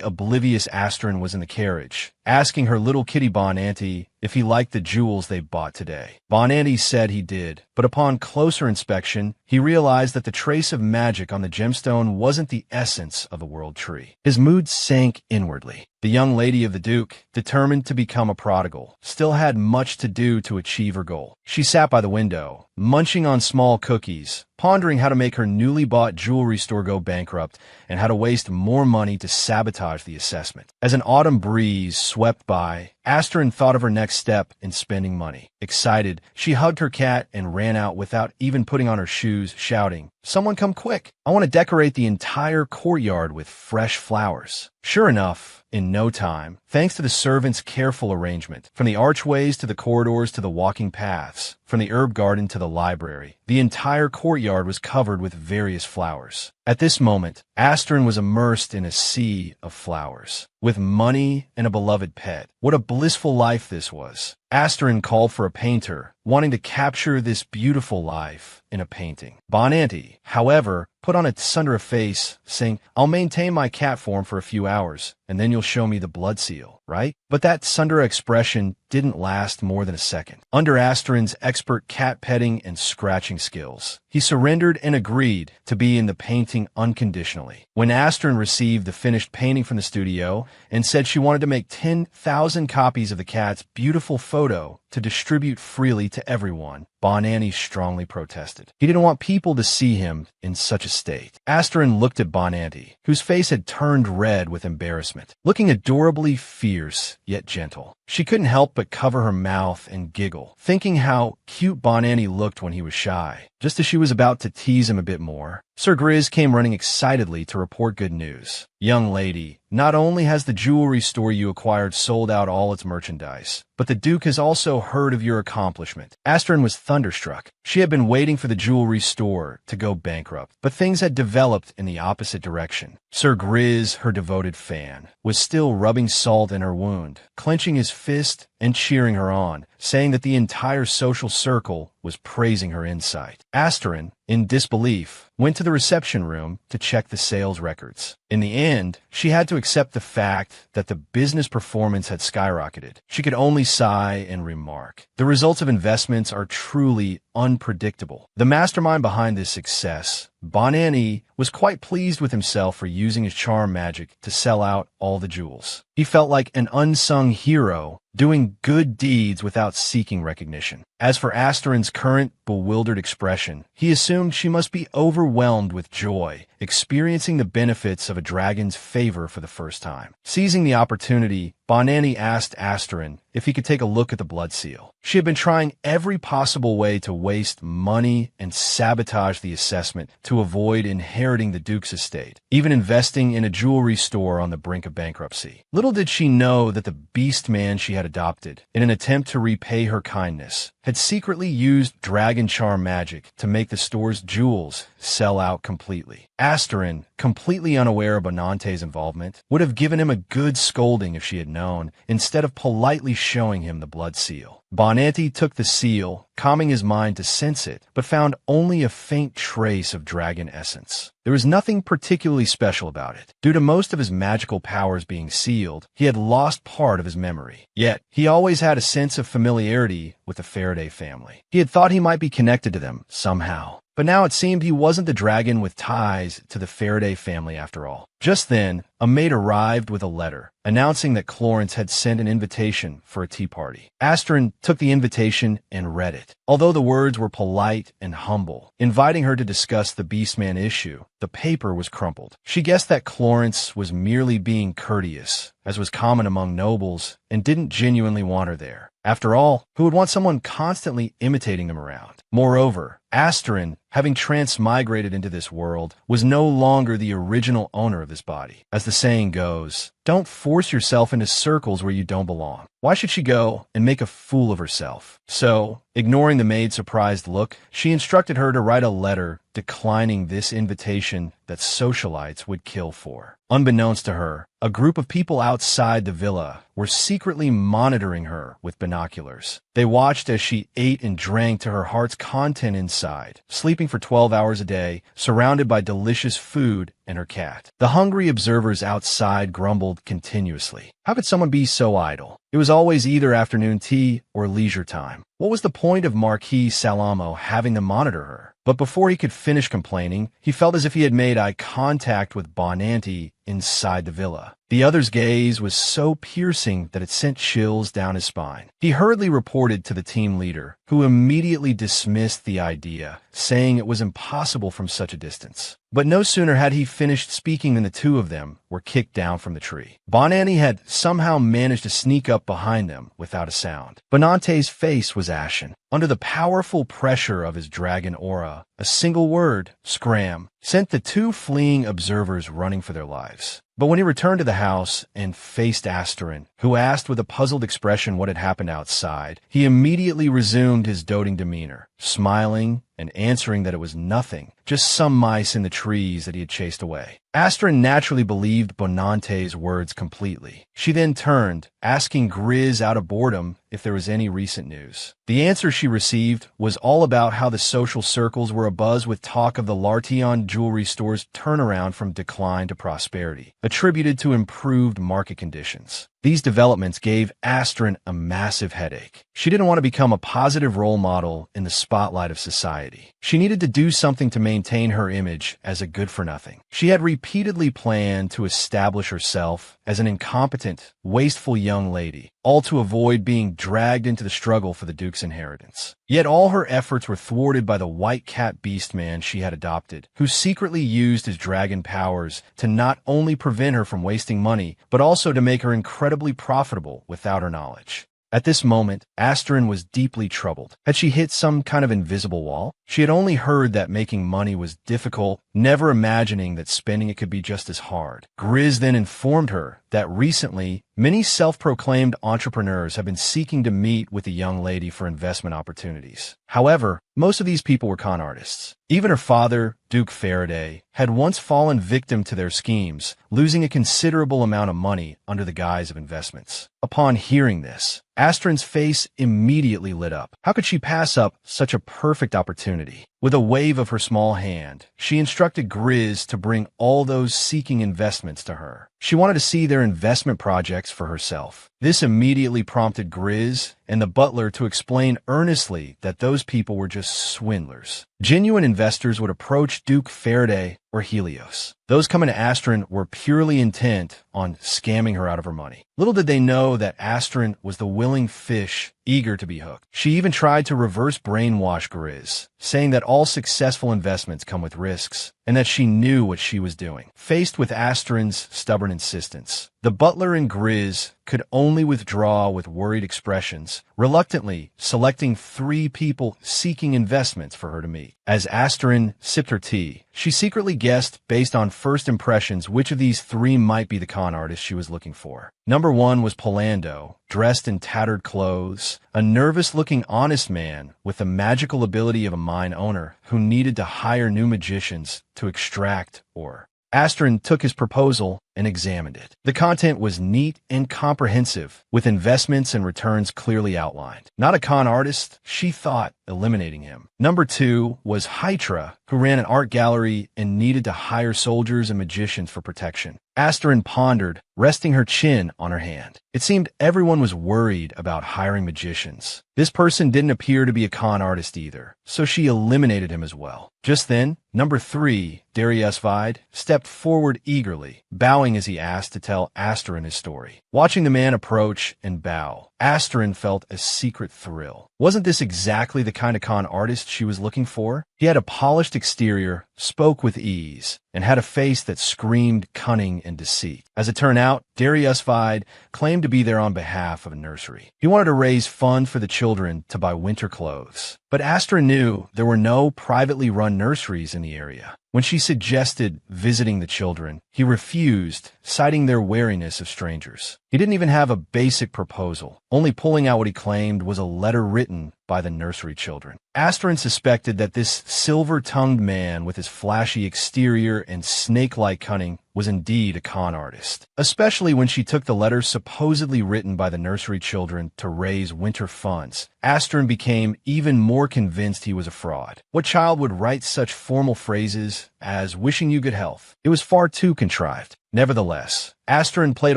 oblivious Astrid was in the carriage, asking her little kitty Bonanni if he liked the jewels they bought today. Bonanni said he did, but upon closer inspection, he realized that the trace of magic on the gemstone wasn't the essence of the world tree. His mood sank inwardly. The young lady of the Duke, determined to become a prodigal, still had much to do to achieve her goal. She sat by the window, munching on small cookies, pondering how to make her newly bought jewelry store go bankrupt and how to waste more money to sabotage the assessment. As an autumn breeze swept by, Astrid thought of her next step in spending money. Excited, she hugged her cat and ran out without even putting on her shoes, shouting, "Someone come quick! I want to decorate the entire courtyard with fresh flowers." Sure enough, in no time, thanks to the servants' careful arrangement, from the archways to the corridors to the walking paths, from the herb garden to the library, the entire courtyard was covered with various flowers. At this moment, Astrid was immersed in a sea of flowers. With money and a beloved pet, what a blissful life this was. Astrid called for a painter, wanting to capture this beautiful life in a painting. Bonanni, however, put on a Sundra face, saying, "I'll maintain my cat form for a few hours, and then you'll show me the blood seal, right?" But that Sundra expression didn't last more than a second. Under Astrid's expert cat petting and scratching skills, he surrendered and agreed to be in the painting unconditionally. When Astrid received the finished painting from the studio and said she wanted to make 10,000 copies of the cat's beautiful photo to distribute freely to everyone, Bonanni strongly protested. He didn't want people to see him in such a state. Astrid looked at Bonanni, whose face had turned red with embarrassment, looking adorably fierce yet gentle. She couldn't help but cover her mouth and giggle, thinking how cute Bonanni looked when he was shy. Just as she was about to tease him a bit more, Sir Grizz came running excitedly to report good news. "Young lady, not only has the jewelry store you acquired sold out all its merchandise, but the Duke has also heard of your accomplishment." Astrid was thunderstruck. She had been waiting for the jewelry store to go bankrupt, but things had developed in the opposite direction. Sir Grizz, her devoted fan, was still rubbing salt in her wound, clenching his fist and cheering her on, saying that the entire social circle was praising her insight. Astrid, in disbelief, went to the reception room to check the sales records. In the end, she had to accept the fact that the business performance had skyrocketed. She could only sigh and remark, "The results of investments are truly unpredictable." The mastermind behind this success, Bonanni, was quite pleased with himself for using his charm magic to sell out all the jewels. He felt like an unsung hero, doing good deeds without seeking recognition. As for Astrid's current bewildered expression, he assumed she must be overwhelmed with joy, experiencing the benefits of a dragon's favor for the first time. Seizing the opportunity, Bonanni asked Astrid if he could take a look at the blood seal. She had been trying every possible way to waste money and sabotage the assessment to avoid inheriting the Duke's estate, even investing in a jewelry store on the brink of bankruptcy. Little did she know that the beast man she had adopted, in an attempt to repay her kindness, had secretly used dragon charm magic to make the store's jewels sell out completely. Astrid, completely unaware of Bonante's involvement, would have given him a good scolding if she had known, instead of politely showing him the blood seal. Bonanti took the seal, calming his mind to sense it, but found only a faint trace of dragon essence. There was nothing particularly special about it. Due to most of his magical powers being sealed, he had lost part of his memory. Yet, he always had a sense of familiarity with the Faraday family. He had thought he might be connected to them somehow. But now it seemed he wasn't the dragon with ties to the Faraday family after all. Just then, a maid arrived with a letter, announcing that Clarence had sent an invitation for a tea party. Astrid took the invitation and read it. Although the words were polite and humble, inviting her to discuss the Beastman issue, the paper was crumpled. She guessed that Clarence was merely being courteous, as was common among nobles, and didn't genuinely want her there. After all, who would want someone constantly imitating them around? Moreover, Astrid, having transmigrated into this world, was no longer the original owner of this body. As the saying goes, don't force yourself into circles where you don't belong. Why should she go and make a fool of herself? So, ignoring the maid's surprised look, she instructed her to write a letter declining this invitation that socialites would kill for. Unbeknownst to her, a group of people outside the villa were secretly monitoring her with binoculars. They watched as she ate and drank to her heart's content inside, sleeping for 12 hours a day, surrounded by delicious food and her cat. The hungry observers outside grumbled continuously. How could someone be so idle? It was always either afternoon tea or leisure time. What was the point of Marquis Salamo having to monitor her? But before he could finish complaining, he felt as if he had made eye contact with Bonanti inside the villa. The other's gaze was so piercing that it sent chills down his spine. He hurriedly reported to the team leader, who immediately dismissed the idea, saying it was impossible from such a distance. But no sooner had he finished speaking than the two of them were kicked down from the tree. Bonanti had somehow managed to sneak up behind them without a sound. Bonante's face was ashen. Under the powerful pressure of his dragon aura, a single word, scram, sent the two fleeing observers running for their lives. But when he returned to the house and faced Astrid, who asked with a puzzled expression what had happened outside, he immediately resumed his doting demeanor, smiling and answering that it was nothing, just some mice in the trees that he had chased away. Astrid naturally believed Bonante's words completely. She then turned, asking Grizz out of boredom if there was any recent news. The answer she received was all about how the social circles were abuzz with talk of the Lartion jewelry store's turnaround from decline to prosperity, attributed to improved market conditions. These developments gave Astrid a massive headache. She didn't want to become a positive role model in the spotlight of society. She needed to do something to maintain her image as a good-for-nothing. She had repeatedly planned to establish herself as an incompetent, wasteful young lady, all to avoid being dragged into the struggle for the Duke's inheritance. Yet all her efforts were thwarted by the white cat beastman she had adopted, who secretly used his dragon powers to not only prevent her from wasting money, but also to make her incredibly profitable without her knowledge. At this moment, Astrid was deeply troubled. Had she hit some kind of invisible wall? She had only heard that making money was difficult, never imagining that spending it could be just as hard. Grizz then informed her that recently, many self-proclaimed entrepreneurs have been seeking to meet with the young lady for investment opportunities. However, most of these people were con artists. Even her father, Duke Faraday, had once fallen victim to their schemes, losing a considerable amount of money under the guise of investments. Upon hearing this, Astrid's face immediately lit up. How could she pass up such a perfect opportunity? With a wave of her small hand, she instructed Grizz to bring all those seeking investments to her. She wanted to see their investment projects for herself. This immediately prompted Grizz and the butler to explain earnestly that those people were just swindlers. Genuine investors would approach Duke Faraday or Helios. Those coming to Astrid were purely intent on scamming her out of her money. Little did they know that Astrid was the willing fish eager to be hooked. She even tried to reverse brainwash Grizz, saying that all successful investments come with risks, and that she knew what she was doing. Faced with Astrid's stubborn insistence, the butler and Grizz could only withdraw with worried expressions, reluctantly selecting 3 people seeking investments for her to meet. As Astrid sipped her tea, she secretly guessed, based on first impressions, which of these 3 might be the con artist she was looking for. Number 1 was Polando, dressed in tattered clothes, a nervous-looking honest man with the magical ability of a mine owner who needed to hire new magicians to extract ore. Astrid took his proposal and examined it. The content was neat and comprehensive, with investments and returns clearly outlined. Not a con artist, she thought, eliminating him. Number 2 was Hydra, who ran an art gallery and needed to hire soldiers and magicians for protection. Asterin pondered, resting her chin on her hand. It seemed everyone was worried about hiring magicians. This person didn't appear to be a con artist either, so she eliminated him as well. Just then, number 3, Dariusvide, stepped forward eagerly, bowing as he asked to tell Asterin his story. Watching the man approach and bow, Asterin felt a secret thrill. Wasn't this exactly the kind of con artist she was looking for? He had a polished exterior, spoke with ease, and had a face that screamed cunning and deceit. As it turned out, Dariusvide claimed to be there on behalf of a nursery. He wanted to raise funds for the children to buy winter clothes. But Asterin knew there were no privately run nurseries in the area. When she suggested visiting the children, he refused, citing their wariness of strangers. He didn't even have a basic proposal, only pulling out what he claimed was a letter written by the nursery children. Asterin suspected that this silver-tongued man with his flashy exterior and snake-like cunning was indeed a con artist, especially when she took the letter supposedly written by the nursery children to raise winter funds. Asterin became even more convinced he was a fraud. What child would write such formal phrases as wishing you good health? It was far too contrived. Nevertheless, Asterin played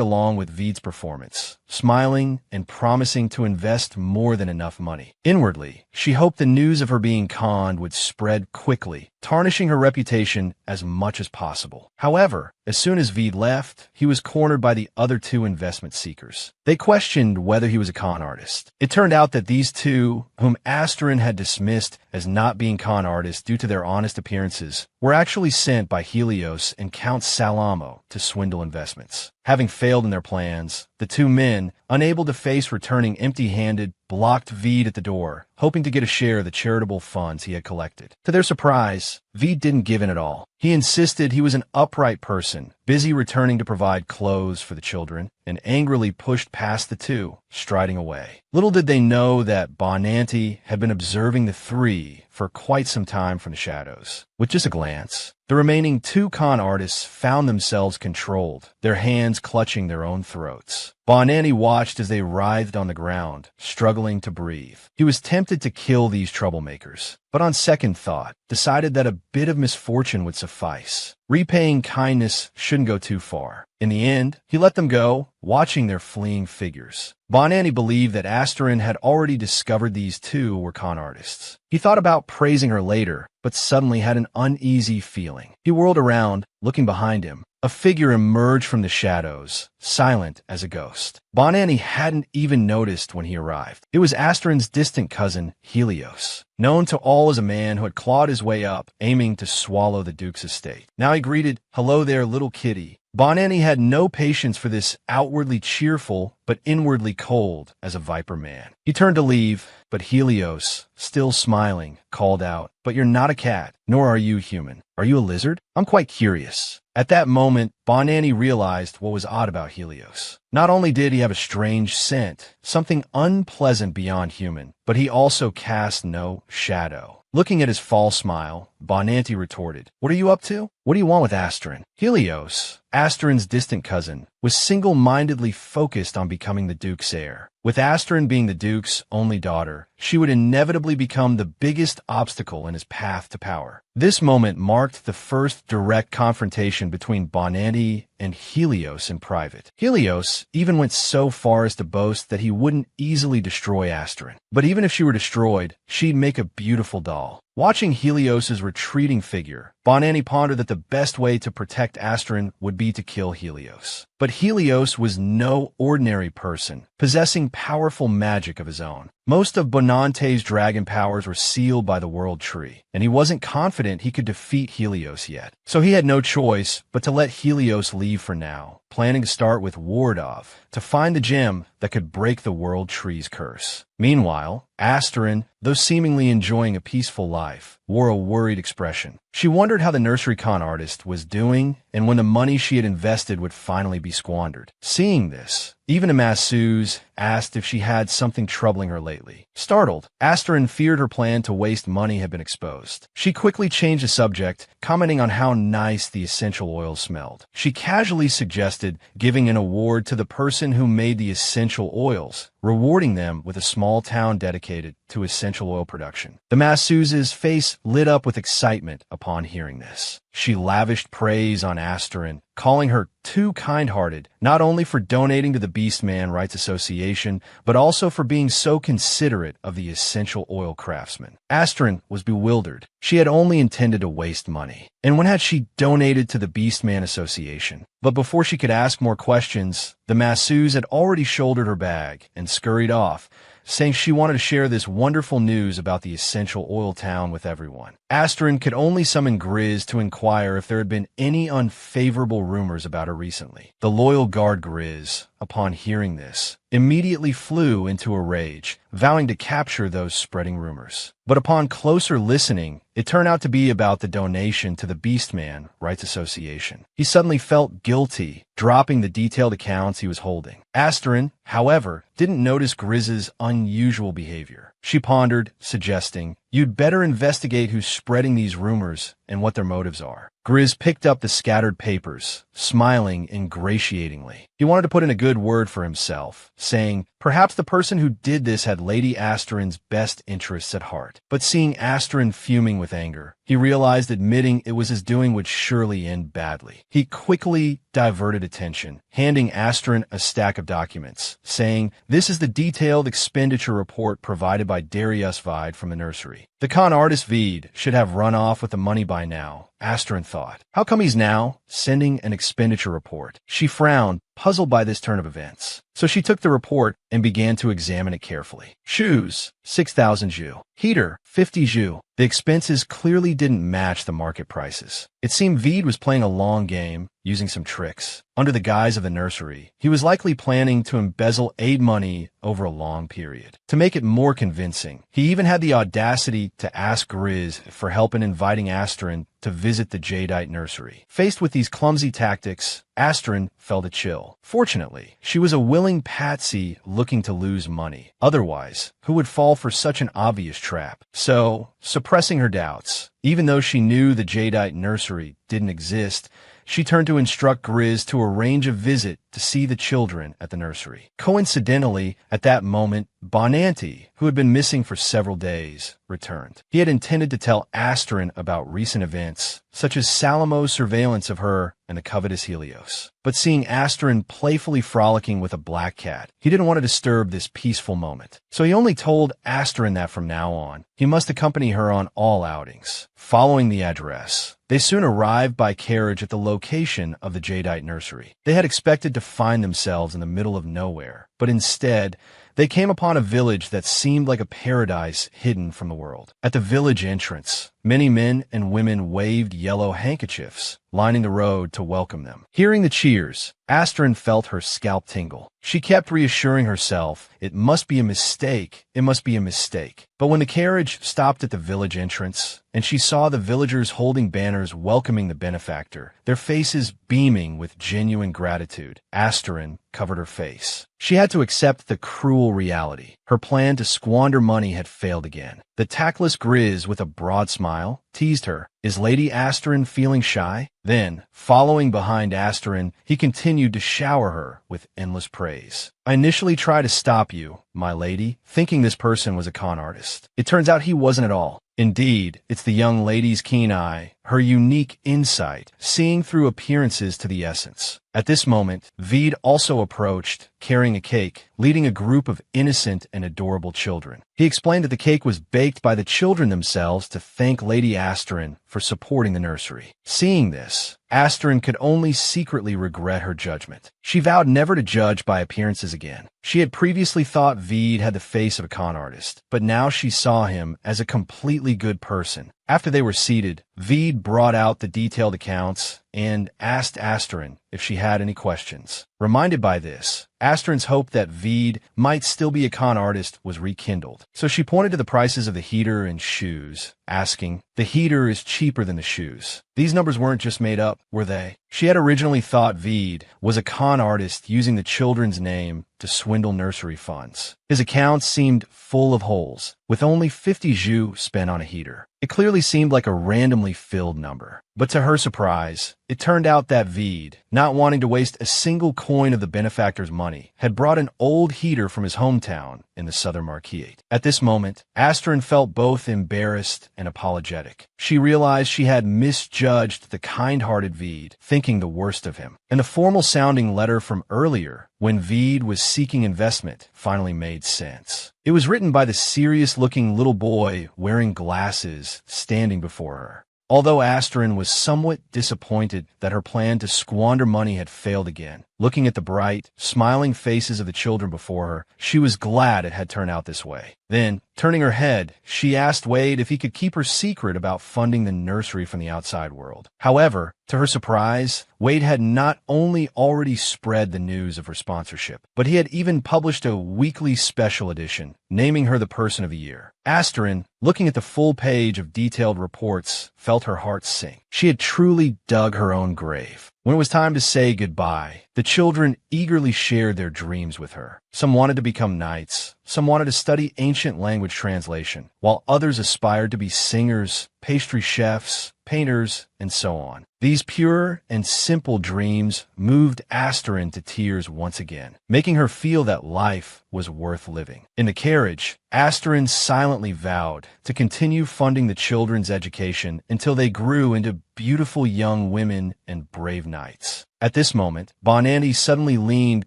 along with Veid's performance, smiling and promising to invest more than enough money. Inwardly, she hoped the news of her being conned would spread quickly, tarnishing her reputation as much as possible. However, as soon as Veid left, he was cornered by the other 2 investment seekers. They questioned whether he was a con artist. It turned out that these 2, whom Asterin had dismissed as not being con artists due to their honest appearances, were actually sent by Helios and Count Salamo to swindle investments. Having failed in their plans, the 2 men, unable to face returning empty-handed, blocked Veid at the door, hoping to get a share of the charitable funds he had collected. To their surprise, Veid didn't give in at all. He insisted he was an upright person, busy returning to provide clothes for the children, and angrily pushed past the 2, striding away. Little did they know that Bonanti had been observing the 3 for quite some time from the shadows. With just a glance, the remaining 2 con artists found themselves controlled, their hands clutching their own throats. Bonanti watched as they writhed on the ground, struggling to breathe. He was tempted to kill these troublemakers, but on second thought, decided that a bit of misfortune would suffice. Repaying kindness shouldn't go too far. In the end, he let them go, watching their fleeing figures. Bonanti believed that Asterin had already discovered these 2 were con artists. He thought about praising her later, but suddenly had an uneasy feeling. He whirled around, looking behind him. A figure emerged from the shadows, silent as a ghost. Bonanti hadn't even noticed when he arrived. It was Asterin's distant cousin, Helios, known to all as a man who had clawed his way up, aiming to swallow the Duke's estate. Now he greeted, "Hello there, little kitty." Bonanti had no patience for this outwardly cheerful but inwardly cold as a viper man. He turned to leave, but Helios, still smiling, called out, "But you're not a cat, nor are you human. Are you a lizard? I'm quite curious." At that moment, Bonanti realized what was odd about Helios. Not only did he have a strange scent, something unpleasant beyond human, but he also cast no shadow. Looking at his false smile, Bonanti retorted, "What are you up to? What do you want with Asterin?" Helios, Asterin's distant cousin, was single-mindedly focused on becoming the Duke's heir. With Asterin being the Duke's only daughter, she would inevitably become the biggest obstacle in his path to power. This moment marked the first direct confrontation between Bonanti and Helios in private. Helios even went so far as to boast that he wouldn't easily destroy Asterin. But even if she were destroyed, she'd make a beautiful doll. Watching Helios's retreating figure, Bonanti pondered that the best way to protect Asterin would be to kill Helios. But Helios was no ordinary person, possessing powerful magic of his own. Most of Bonante's dragon powers were sealed by the World Tree, and he wasn't confident he could defeat Helios yet. So he had no choice but to let Helios leave for now, planning to start with Wardov to find the gem that could break the World Tree's curse. Meanwhile, Asterin, though seemingly enjoying a peaceful life, wore a worried expression. She wondered how the nursery con artist was doing and when the money she had invested would finally be squandered. Seeing this, even a masseuse asked if she had something troubling her lately. Startled, Asterin feared her plan to waste money had been exposed. She quickly changed the subject, commenting on how nice the essential oil smelled. She casually suggested giving an award to the person who made the essential oils, rewarding them with a small town dedicated to essential oil production. The masseuse's face lit up with excitement upon hearing this. She lavished praise on Asterin, calling her too kind-hearted, not only for donating to the Beastman Rights Association, but also for being so considerate of the essential oil craftsman. Asterin was bewildered. She had only intended to waste money. And when had she donated to the Beastman Association? But before she could ask more questions, the masseuse had already shouldered her bag and scurried off, saying she wanted to share this wonderful news about the essential oil town with everyone. Asterin could only summon Grizz to inquire if there had been any unfavorable rumors about her recently. The loyal guard Grizz, upon hearing this, immediately flew into a rage, vowing to capture those spreading rumors. But upon closer listening, it turned out to be about the donation to the Beastman Rights Association. He suddenly felt guilty, dropping the detailed accounts he was holding. Asterin, however, didn't notice Grizz's unusual behavior. She pondered, suggesting, "You'd better investigate who's spreading these rumors and what their motives are." Grizz picked up the scattered papers, smiling ingratiatingly. He wanted to put in a good word for himself, saying, perhaps the person who did this had Lady Asterin's best interests at heart. But seeing Asterin fuming with anger, he realized admitting it was his doing would surely end badly. He quickly diverted attention, handing Asterin a stack of documents, saying, "This is the detailed expenditure report provided by Darius Vide from the nursery." The con artist Vide should have run off with the money by now, Asterin thought. How come he's now sending an expenditure report? She frowned, puzzled by this turn of events. So she took the report and began to examine it carefully. Shoes, 6,000 jus. Heater, 50 jus. The expenses clearly didn't match the market prices. It seemed Vide was playing a long game, using some tricks. Under the guise of the nursery, he was likely planning to embezzle aid money over a long period. To make it more convincing, he even had the audacity to ask Grizz for help in inviting Asterin to visit the Jadeite nursery. Faced with these clumsy tactics, Asterin felt a chill. Fortunately, she was a willing patsy looking to lose money. Otherwise, who would fall for such an obvious trap? So, suppressing her doubts, even though she knew the Jadeite nursery didn't exist, she turned to instruct Grizz to arrange a visit to see the children at the nursery. Coincidentally, at that moment, Bonanti, who had been missing for several days, returned. He had intended to tell Asterin about recent events, such as Salomo's surveillance of her and the covetous Helios. But seeing Asterin playfully frolicking with a black cat, he didn't want to disturb this peaceful moment. So he only told Asterin that from now on, he must accompany her on all outings. Following the address, they soon arrived by carriage at the location of the Jadeite nursery. They had expected to find themselves in the middle of nowhere, but instead, they came upon a village that seemed like a paradise hidden from the world. At the village entrance, many men and women waved yellow handkerchiefs, lining the road to welcome them. Hearing the cheers, Asterin felt her scalp tingle. She kept reassuring herself, it must be a mistake, it must be a mistake. But when the carriage stopped at the village entrance, and she saw the villagers holding banners welcoming the benefactor, their faces beaming with genuine gratitude, Asterin covered her face. She had to accept the cruel reality. Her plan to squander money had failed again. The tactless Grizz, with a broad smile, teased her. Is Lady Asterin feeling shy? Then, following behind Asterin, he continued to shower her with endless praise. I initially tried to stop you, my lady, thinking this person was a con artist. It turns out he wasn't at all. Indeed, it's the young lady's keen eye, her unique insight, seeing through appearances to the essence. At this moment, Vide also approached, carrying a cake, leading a group of innocent and adorable children. He explained that the cake was baked by the children themselves to thank Lady Asterin for supporting the nursery. Seeing this, Asterin could only secretly regret her judgment. She vowed never to judge by appearances again. She had previously thought Vide had the face of a con artist, but now she saw him as a completely good person. After they were seated, Vide brought out the detailed accounts and asked Asterin if she had any questions. Reminded by this, Asterin's hope that Vide might still be a con artist was rekindled. So she pointed to the prices of the heater and shoes, asking, The heater is cheaper than the shoes. These numbers weren't just made up, were they? She had originally thought Veed was a con artist using the children's name to swindle nursery funds. His accounts seemed full of holes, with only 50 jus spent on a heater. It clearly seemed like a randomly filled number. But to her surprise, it turned out that Veed, not wanting to waste a single coin of the benefactor's money, had brought an old heater from his hometown in the Southern Marquise. At this moment, Astrid felt both embarrassed and apologetic. She realized she had misjudged the kind-hearted Veed, thinking the worst of him. And the formal-sounding letter from earlier, when Veed was seeking investment, finally made sense. It was written by the serious-looking little boy wearing glasses standing before her. Although Astrid was somewhat disappointed that her plan to squander money had failed again, looking at the bright, smiling faces of the children before her, she was glad it had turned out this way. Then, turning her head, she asked Wade if he could keep her secret about funding the nursery from the outside world. However, to her surprise, Wade had not only already spread the news of her sponsorship, but he had even published a weekly special edition, naming her the Person of the Year. Astrid, looking at the full page of detailed reports, felt her heart sink. She had truly dug her own grave. When it was time to say goodbye, the children eagerly shared their dreams with her. Some wanted to become knights, some wanted to study ancient language translation, while others aspired to be singers, pastry chefs, painters, and so on. These pure and simple dreams moved Astrid to tears once again, making her feel that life was worth living. In the carriage, Astrid silently vowed to continue funding the children's education until they grew into beautiful young women and brave knights. At this moment, Bonandy suddenly leaned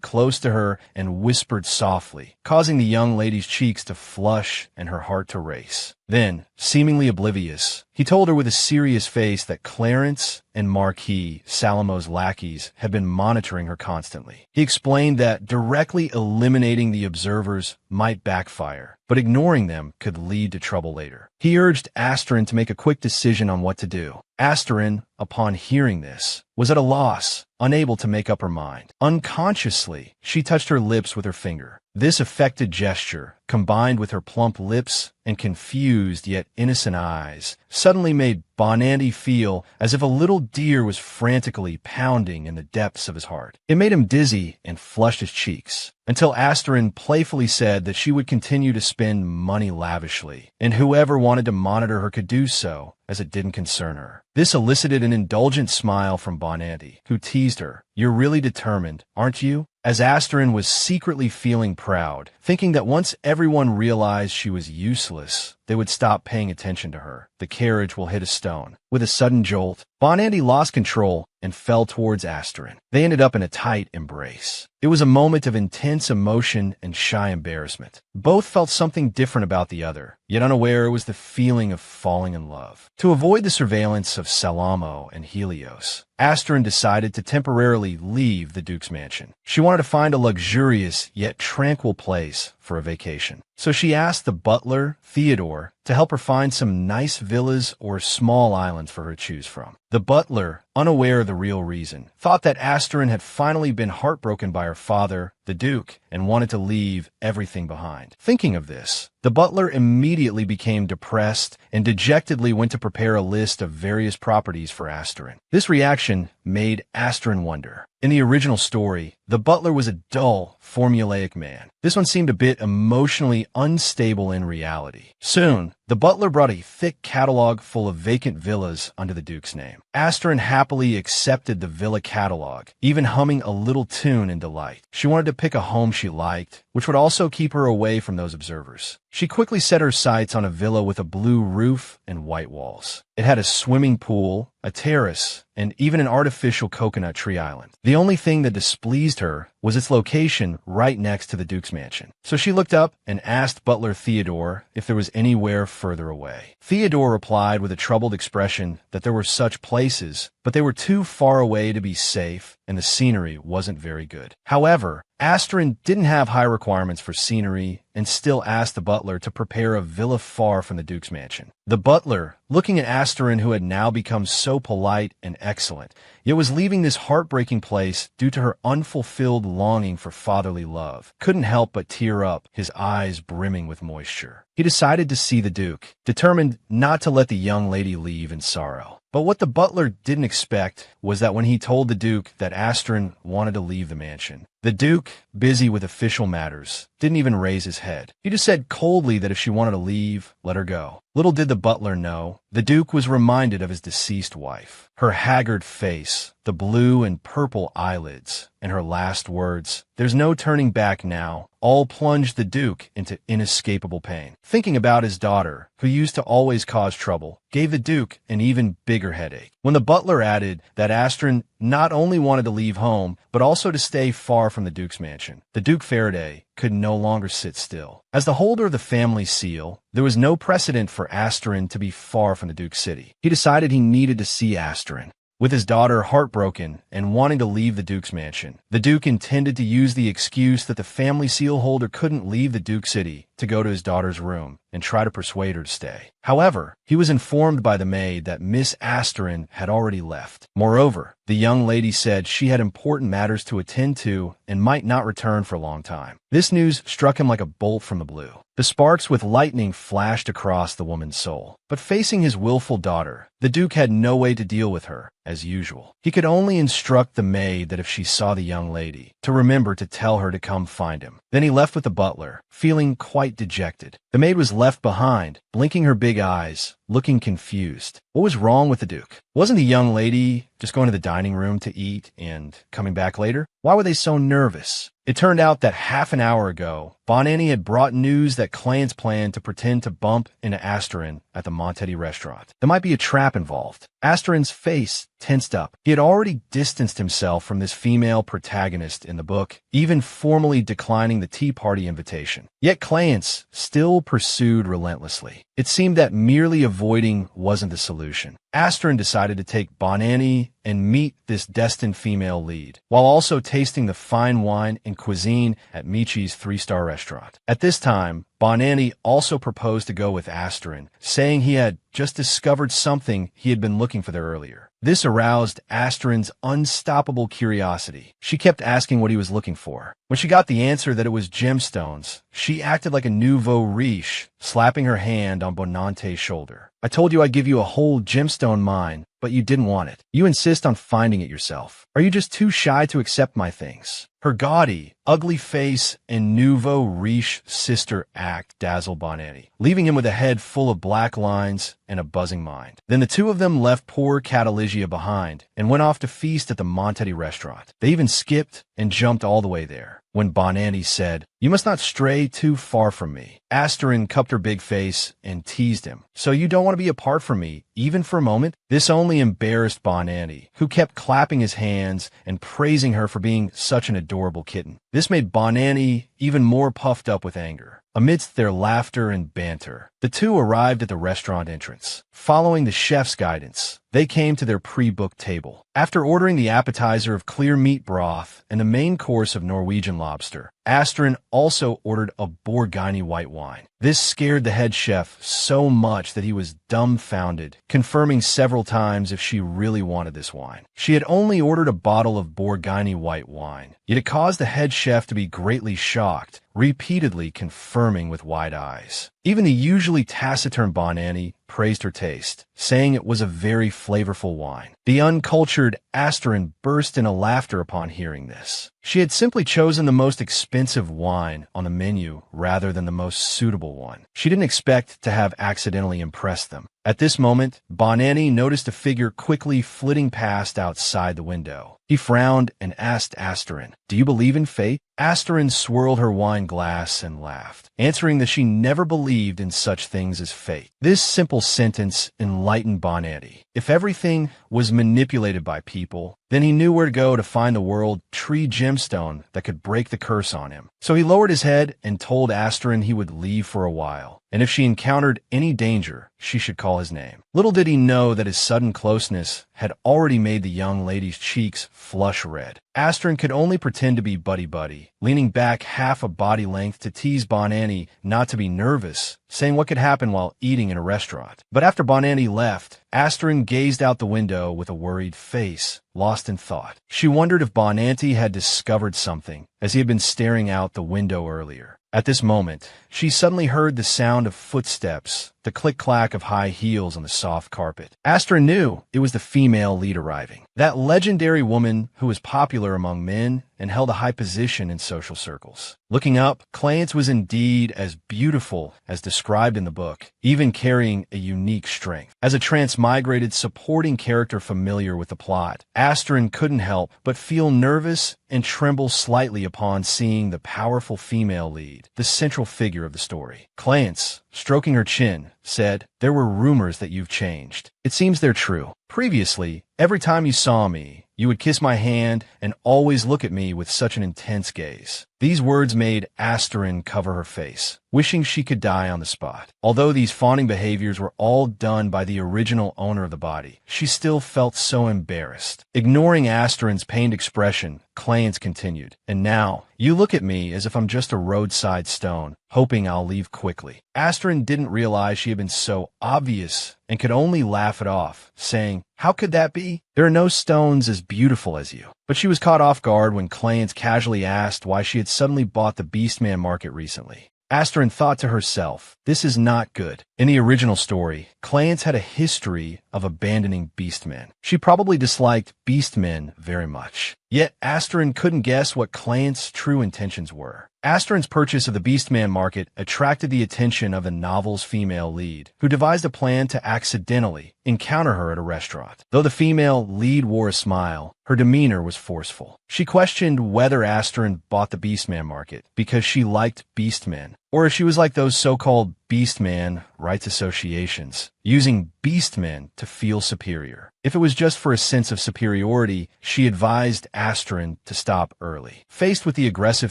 close to her and whispered softly, causing the young lady's cheeks to flush and her heart to race. Then, seemingly oblivious, he told her with a serious face that Clarence and Marquis, Salomo's lackeys, had been monitoring her constantly. He explained that directly eliminating the observers might backfire, but ignoring them could lead to trouble later. He urged Astrid to make a quick decision on what to do. Astrid, upon hearing this, was at a loss, unable to make up her mind. Unconsciously, she touched her lips with her finger. This affected gesture, combined with her plump lips and confused yet innocent eyes, suddenly made Bonandy feel as if a little deer was frantically pounding in the depths of his heart. It made him dizzy and flushed his cheeks, until Astrid playfully said that she would continue to spend money lavishly, and whoever wanted to monitor her could do so, as it didn't concern her. This elicited an indulgent smile from Bonandy, who teased her, "You're really determined, aren't you?" As Astrid was secretly feeling proud, thinking that once everyone realized she was useless, they would stop paying attention to her. The carriage will hit a stone. With a sudden jolt, Bonandy lost control and fell towards Astrid. They ended up in a tight embrace. It was a moment of intense emotion and shy embarrassment. Both felt something different about the other, yet unaware it was the feeling of falling in love. To avoid the surveillance of Salomo and Helios, Astrid decided to temporarily leave the Duke's mansion. She wanted to find a luxurious yet tranquil place for a vacation. So she asked the butler, Theodore, to help her find some nice villas or small islands for her to choose from. The butler, unaware of the real reason, thought that Astrid had finally been heartbroken by her father, the Duke, and wanted to leave everything behind. Thinking of this, the butler immediately became depressed and dejectedly went to prepare a list of various properties for Astrid. This reaction made Astrid wonder. In the original story, the butler was a dull, formulaic man. This one seemed a bit emotionally unstable in reality. Soon, the butler brought a thick catalog full of vacant villas under the Duke's name. Astrid happily accepted the villa catalog, even humming a little tune in delight. She wanted to pick a home she liked, which would also keep her away from those observers. She quickly set her sights on a villa with a blue roof and white walls. It had a swimming pool, a terrace, and even an artificial coconut tree island. The only thing that displeased her was its location right next to the Duke's mansion. So she looked up and asked butler Theodore if there was anywhere further away. Theodore replied with a troubled expression that there were such places, but they were too far away to be safe, and the scenery wasn't very good. However, Asterin didn't have high requirements for scenery and still asked the butler to prepare a villa far from the Duke's mansion. The butler, looking at Asterin, who had now become so polite and excellent, yet was leaving this heartbreaking place due to her unfulfilled longing for fatherly love, couldn't help but tear up, his eyes brimming with moisture. He decided to see the Duke, determined not to let the young lady leave in sorrow. But what the butler didn't expect was that when he told the Duke that Asterin wanted to leave the mansion, the Duke, busy with official matters, didn't even raise his head. He just said coldly that if she wanted to leave, let her go. Little did the butler know, the Duke was reminded of his deceased wife. Her haggard face, the blue and purple eyelids, and her last words, "There's no turning back now," all plunged the Duke into inescapable pain. Thinking about his daughter, who used to always cause trouble, gave the Duke an even bigger headache. When the butler added that Asterin not only wanted to leave home, but also to stay far from the Duke's mansion, the Duke Faraday could no longer sit still. As the holder of the family seal, there was no precedent for Asterin to be far from the Duke's city. He decided he needed to see Asterin. With his daughter heartbroken and wanting to leave the Duke's mansion, the Duke intended to use the excuse that the family seal holder couldn't leave the Duke's city to go to his daughter's room and try to persuade her to stay. However, he was informed by the maid that Miss Asterin had already left. Moreover, the young lady said she had important matters to attend to and might not return for a long time. This news struck him like a bolt from the blue. The sparks with lightning flashed across the woman's soul. But facing his willful daughter, the Duke had no way to deal with her, as usual. He could only instruct the maid that if she saw the young lady, to remember to tell her to come find him. Then he left with the butler, feeling quite dejected. The maid was left behind, blinking her big eyes, looking confused. What was wrong with the Duke? Wasn't the young lady just going to the dining room to eat and coming back later? Why were they so nervous? It turned out that half an hour ago, Bonanni had brought news that Clarence planned to pretend to bump into Asterin at the Montetti restaurant. There might be a trap involved. Asterin's face tensed up. He had already distanced himself from this female protagonist in the book, even formally declining the tea party invitation. Yet Clarence still pursued relentlessly. It seemed that merely avoiding wasn't the solution. Asterin decided to take Bonanni and meet this destined female lead, while also tasting the fine wine and cuisine at Michi's 3-star restaurant. At this time, Bonanni also proposed to go with Asterin, saying he had just discovered something he had been looking for there earlier. This aroused Asterin's unstoppable curiosity. She kept asking what he was looking for. When she got the answer that it was gemstones, she acted like a nouveau riche, slapping her hand on Bonante's shoulder. "I told you I'd give you a whole gemstone mine, but you didn't want it. You insist on finding it yourself. Are you just too shy to accept my things?" Her gaudy, ugly face and nouveau riche sister act dazzled Bonanni, leaving him with a head full of black lines and a buzzing mind. Then the two of them left poor Cataligia behind and went off to feast at the Montetti restaurant. They even skipped and jumped all the way there. When Bonanni said, "You must not stray too far from me," Asterin cupped her big face and teased him. "So you don't want to be apart from me, even for a moment?" This only embarrassed Bonanni, who kept clapping his hands and praising her for being such an adorable kitten. This made Bonanni even more puffed up with anger. Amidst their laughter and banter, the two arrived at the restaurant entrance. Following the chef's guidance, they came to their pre-booked table. After ordering the appetizer of clear meat broth and the main course of Norwegian lobster, Asterin also ordered a Bourgogne white wine. This scared the head chef so much that he was dumbfounded, confirming several times if she really wanted this wine. She had only ordered a bottle of Bourgogne white wine, yet it caused the head chef to be greatly shocked, repeatedly confirming with wide eyes. Even the usually taciturn Bonanni praised her taste, saying it was a very flavorful wine. The uncultured Asterin burst into laughter upon hearing this. She had simply chosen the most expensive wine on the menu rather than the most suitable one. She didn't expect to have accidentally impressed them. At this moment, Bonanni noticed a figure quickly flitting past outside the window. He frowned and asked Asterin, "Do you believe in fate?" Asterin swirled her wine glass and laughed, answering that she never believed in such things as fate. This simple sentence enlightened Bonanni. If everything was manipulated by people, Then he knew where to go to find the world tree gemstone that could break the curse on him. So he lowered his head and told Asterin he would leave for a while, and if she encountered any danger, she should call his name. Little did he know that his sudden closeness had already made the young lady's cheeks flush red. Asterin could only pretend to be buddy-buddy, leaning back half a body length to tease Bonanni not to be nervous, saying what could happen while eating in a restaurant. But after Bonanni left, Asterin gazed out the window with a worried face, lost in thought. She wondered if Bonanti had discovered something, as he had been staring out the window earlier. At this moment, she suddenly heard the sound of footsteps, the click-clack of high heels on the soft carpet. Asterin knew it was the female lead arriving. That legendary woman who was popular among men and held a high position in social circles. Looking up, Clayence was indeed as beautiful as described in the book, even carrying a unique strength. As a transmigrated supporting character familiar with the plot, Asterin couldn't help but feel nervous and tremble slightly upon seeing the powerful female lead, the central figure of the story. Clayence, stroking her chin, said, "There were rumors that you've changed. It seems they're true. Previously, every time you saw me, you would kiss my hand and always look at me with such an intense gaze." These words made Asterin cover her face, wishing she could die on the spot. Although these fawning behaviors were all done by the original owner of the body, she still felt so embarrassed. Ignoring Asterin's pained expression, Clayence continued, "And now, you look at me as if I'm just a roadside stone, hoping I'll leave quickly." Asterin didn't realize she had been so obvious and could only laugh it off, saying, "How could that be? There are no stones as beautiful as you." But she was caught off guard when Clayence casually asked why she had suddenly bought the Beastman market recently. Asterin thought to herself, this is not good. In the original story, Clayence had a history of abandoning beastmen. She probably disliked beastmen very much. Yet Asterin couldn't guess what Clayence's true intentions were. Asterin's purchase of the Beastman market attracted the attention of the novel's female lead, who devised a plan to accidentally encounter her at a restaurant. Though the female lead wore a smile, her demeanor was forceful. She questioned whether Asterin bought the Beastman market because she liked beastmen, or if she was like those so-called beastman rights associations, using beastmen to feel superior. If it was just for a sense of superiority, she advised Asterin to stop early. Faced with the aggressive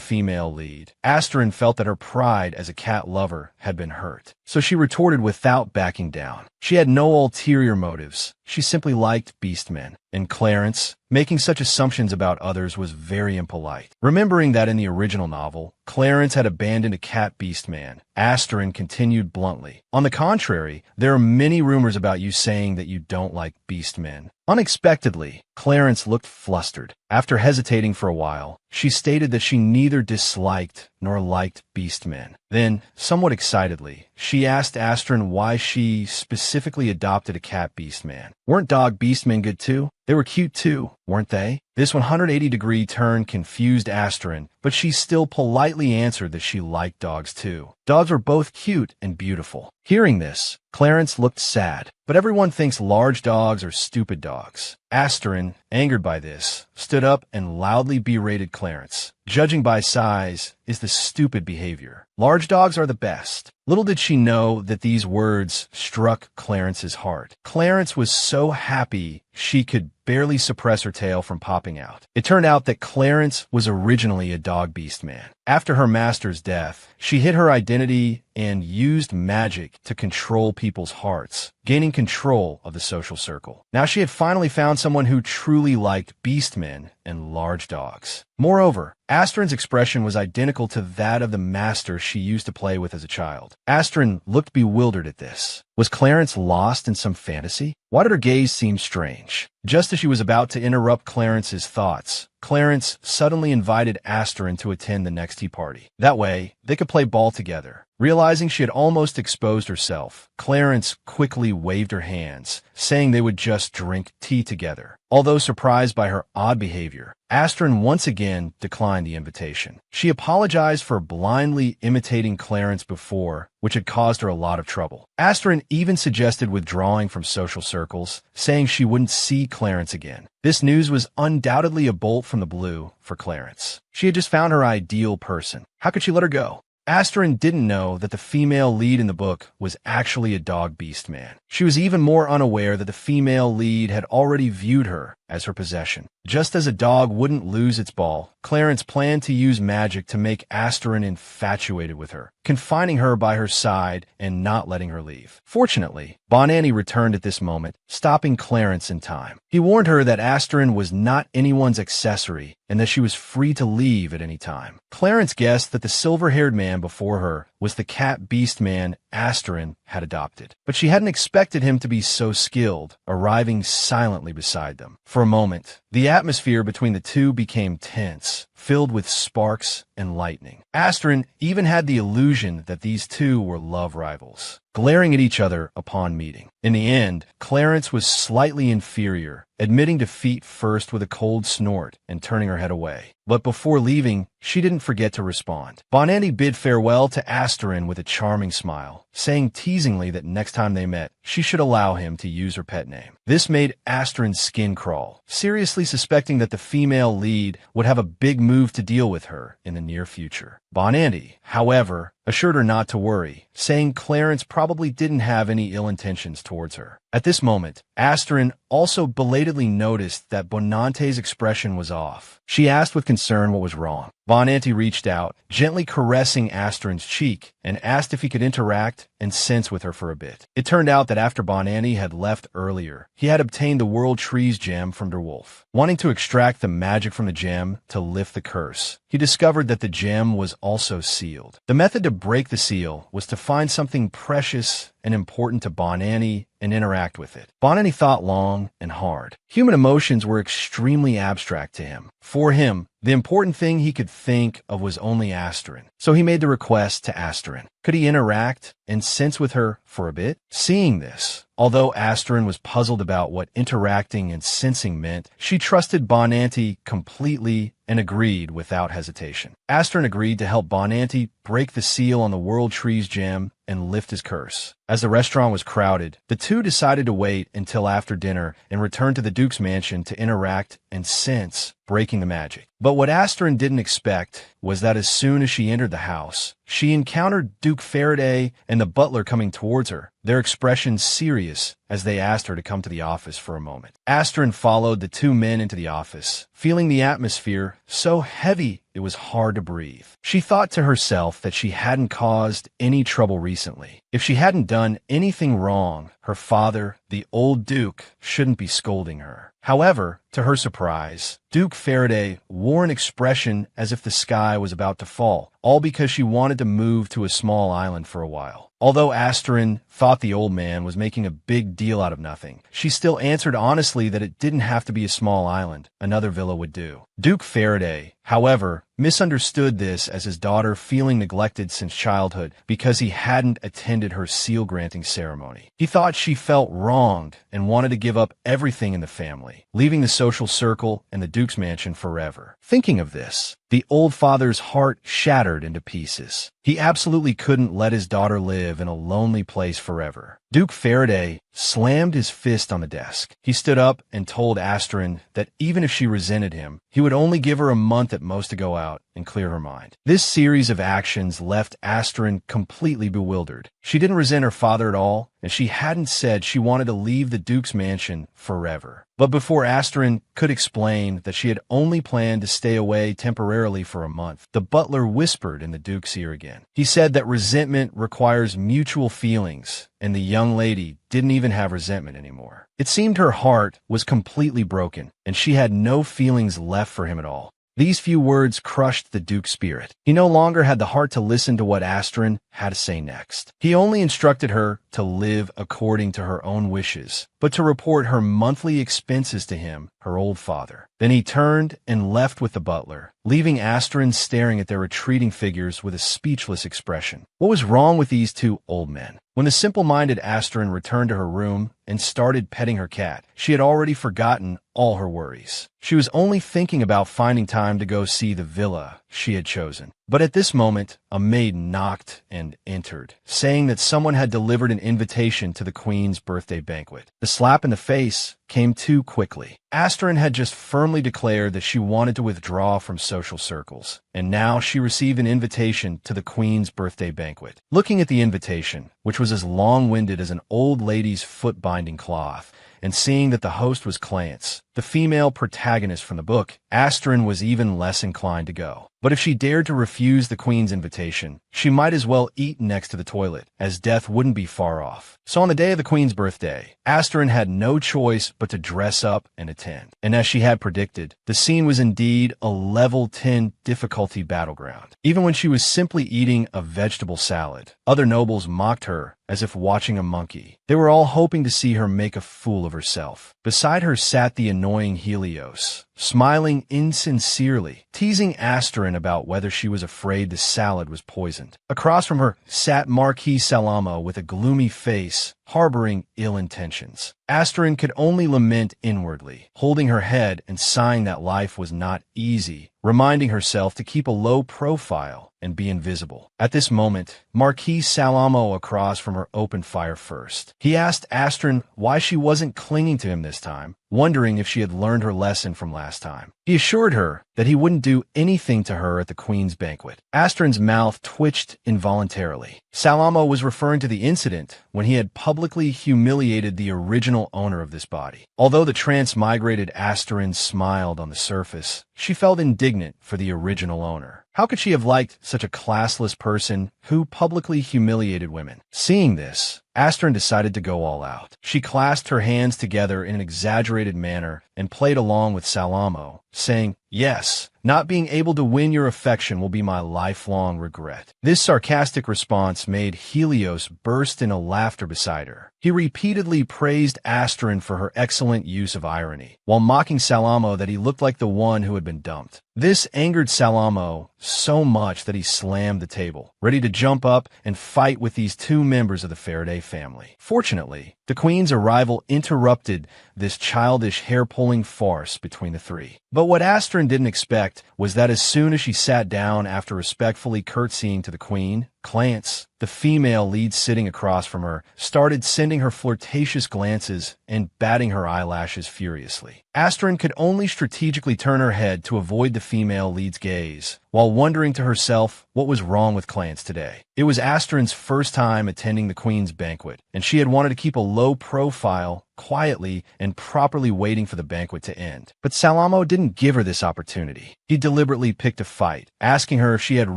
female lead, Asterin felt that her pride as a cat lover had been hurt. So she retorted without backing down. She had no ulterior motives. She simply liked beastmen. And Clarence, making such assumptions about others was very impolite. Remembering that in the original novel, Clarence had abandoned a cat beastman, Asterin continued bluntly, "On the contrary, there are many rumors about you saying that you don't like beastmen." Unexpectedly, Clarence looked flustered. After hesitating for a while, she stated that she neither disliked nor liked beastmen. Then, somewhat excitedly, she asked Asterin why she specifically adopted a cat beastman. Weren't dog beastmen good too? They were cute too, weren't they? This 180-degree turn confused Asterin, but she still politely answered that she liked dogs too. Dogs were both cute and beautiful. Hearing this, Clarence looked sad, but everyone thinks large dogs are stupid dogs. Asterin, angered by this, stood up and loudly berated Clarence. Judging by size is the stupid behavior. Large dogs are the best. Little did she know that these words struck Clarence's heart. Clarence was so happy she could barely suppress her tail from popping out. It turned out that Clarence was originally a dog beast man. After her master's death, she hid her identity and used magic to control people's hearts, gaining control of the social circle. Now she had finally found someone who truly liked beastmen and large dogs. Moreover, Asterin's expression was identical to that of the master she used to play with as a child. Asterin looked bewildered at this. Was Clarence lost in some fantasy? Why did her gaze seem strange? Just as she was about to interrupt Clarence's thoughts, Clarence suddenly invited Asterin to attend the next tea party. That way, they could play ball together. Realizing she had almost exposed herself, Clarence quickly waved her hands, saying they would just drink tea together. Although surprised by her odd behavior, Asterin once again declined the invitation. She apologized for blindly imitating Clarence before, which had caused her a lot of trouble. Asterin even suggested withdrawing from social circles, saying she wouldn't see Clarence again. This news was undoubtedly a bolt from the blue for Clarence. She had just found her ideal person. How could she let her go? Asterin didn't know that the female lead in the book was actually a dog beast man. She was even more unaware that the female lead had already viewed her as her possession. Just as a dog wouldn't lose its ball, Clarence planned to use magic to make Asterin infatuated with her, confining her by her side and not letting her leave. Fortunately, Bonanni returned at this moment, stopping Clarence in time. He warned her that Asterin was not anyone's accessory and that she was free to leave at any time. Clarence guessed that the silver-haired man before her was the cat-beast man Asterin had adopted. But she hadn't expected him to be so skilled, arriving silently beside them. For a moment, the atmosphere between the two became tense, filled with sparks and lightning. Asterin even had the illusion that these two were love rivals, glaring at each other upon meeting. In the end, Clarence was slightly inferior, admitting defeat first with a cold snort and turning her head away. But before leaving, she didn't forget to respond. Bonanni bid farewell to Asterin with a charming smile, saying teasingly that next time they met, she should allow him to use her pet name. This made Asterin's skin crawl, seriously suspecting that the female lead would have a big move to deal with her in the near future. Bonanni, however, assured her not to worry, saying Clarence probably didn't have any ill intentions towards her. At this moment, Asterin also belatedly noticed that Bonante's expression was off. She asked with concern what was wrong. Bonanti reached out, gently caressing Asterin's cheek, and asked if he could interact and sense with her for a bit. It turned out that after Bonanti had left earlier, he had obtained the World Trees gem from Der Wolf. Wanting to extract the magic from the gem to lift the curse, he discovered that the gem was also sealed. The method to break the seal was to find something precious and important to Bonanni and interact with it. Bonanni thought long and hard. Human emotions were extremely abstract to him. For him, the important thing he could think of was only Asterin. So he made the request to Asterin. Could he interact and sense with her for a bit? Seeing this, although Asterin was puzzled about what interacting and sensing meant, she trusted Bonanti completely and agreed without hesitation. Asterin agreed to help Bonanti break the seal on the World Trees gem and lift his curse. As the restaurant was crowded, the two decided to wait until after dinner and return to the Duke's mansion to interact and sense breaking the magic. But what Asterin didn't expect was that as soon as she entered the house, she encountered Duke Faraday and the butler coming towards her, their expressions serious as they asked her to come to the office for a moment. Asterin followed the two men into the office, feeling the atmosphere so heavy it was hard to breathe. She thought to herself that she hadn't caused any trouble recently. If she hadn't done anything wrong, her father, the old Duke, shouldn't be scolding her. However, to her surprise, Duke Faraday wore an expression as if the sky was about to fall, all because she wanted to move to a small island for a while. Although Asterin thought the old man was making a big deal out of nothing, she still answered honestly that it didn't have to be a small island. Another villa would do. Duke Faraday, however, misunderstood this as his daughter feeling neglected since childhood because he hadn't attended her seal-granting ceremony. He thought she felt wronged and wanted to give up everything in the family, leaving the social circle and the Duke's mansion forever. Thinking of this, the old father's heart shattered into pieces. He absolutely couldn't let his daughter live in a lonely place forever. Duke Faraday slammed his fist on the desk. He stood up and told Asterin that even if she resented him, he would only give her a month at most to go out and clear her mind. This series of actions left Asterin completely bewildered. She didn't resent her father at all, and she hadn't said she wanted to leave the Duke's mansion forever. But before Asterin could explain that she had only planned to stay away temporarily for a month, the butler whispered in the Duke's ear again. He said that resentment requires mutual feelings, and the young lady didn't even have resentment anymore. It seemed her heart was completely broken, and she had no feelings left for him at all. These few words crushed the Duke's spirit. He no longer had the heart to listen to what Asterin had to say next. He only instructed her to live according to her own wishes, but to report her monthly expenses to him, her old father. Then he turned and left with the butler, leaving Asterin staring at their retreating figures with a speechless expression. What was wrong with these two old men? When the simple-minded Asterin returned to her room and started petting her cat, she had already forgotten all her worries. She was only thinking about finding time to go see the villa she had chosen. But at this moment, a maid knocked and entered, saying that someone had delivered an invitation to the Queen's birthday banquet. The slap in the face came too quickly. Asterin had just firmly declared that she wanted to withdraw from social circles, and now she received an invitation to the Queen's birthday banquet. Looking at the invitation, which was as long-winded as an old lady's foot-binding cloth, and seeing that the host was Clance, the female protagonist from the book, Astrid was even less inclined to go. But if she dared to refuse the queen's invitation, she might as well eat next to the toilet, as death wouldn't be far off. So on the day of the queen's birthday, Astrid had no choice but to dress up and attend. And as she had predicted, the scene was indeed a level 10 difficulty battleground. Even when she was simply eating a vegetable salad, other nobles mocked her as if watching a monkey. They were all hoping to see her make a fool of herself. Beside her sat the annoying Helios, smiling insincerely, teasing Astrid about whether she was afraid the salad was poisoned. Across from her sat Marquis Salamo with a gloomy face, harboring ill intentions. Astrid could only lament inwardly, holding her head and sighing that life was not easy, reminding herself to keep a low profile and be invisible. At this moment, Marquis Salamo across from her opened fire first. He asked Astrid why she wasn't clinging to him this time, wondering if she had learned her lesson from last time. He assured her that he wouldn't do anything to her at the queen's banquet. Astrid's mouth twitched involuntarily. Salamo was referring to the incident when he had publicly humiliated the original owner of this body. Although the transmigrated Astrid smiled on the surface, she felt indignant for the original owner. How could she have liked such a classless person who publicly humiliated women? Seeing this, Astrid decided to go all out. She clasped her hands together in an exaggerated manner and played along with Salamo, saying, "Yes, not being able to win your affection will be my lifelong regret." This sarcastic response made Helios burst into laughter beside her. He repeatedly praised Astrid for her excellent use of irony, while mocking Salamo that he looked like the one who had been dumped. This angered Salamo so much that he slammed the table, ready to jump up and fight with these two members of the Faraday family. Fortunately, the queen's arrival interrupted this childish hair-pulling farce between the three. But what Astrid didn't expect was that as soon as she sat down after respectfully curtsying to the queen, Clance, the female lead sitting across from her, started sending her flirtatious glances and batting her eyelashes furiously. Astrid could only strategically turn her head to avoid the female lead's gaze, while wondering to herself what was wrong with Clance today. It was Astrid's first time attending the queen's banquet, and she had wanted to keep a low profile, quietly and properly waiting for the banquet to end. But Salamo didn't give her this opportunity. He deliberately picked a fight, asking her if she had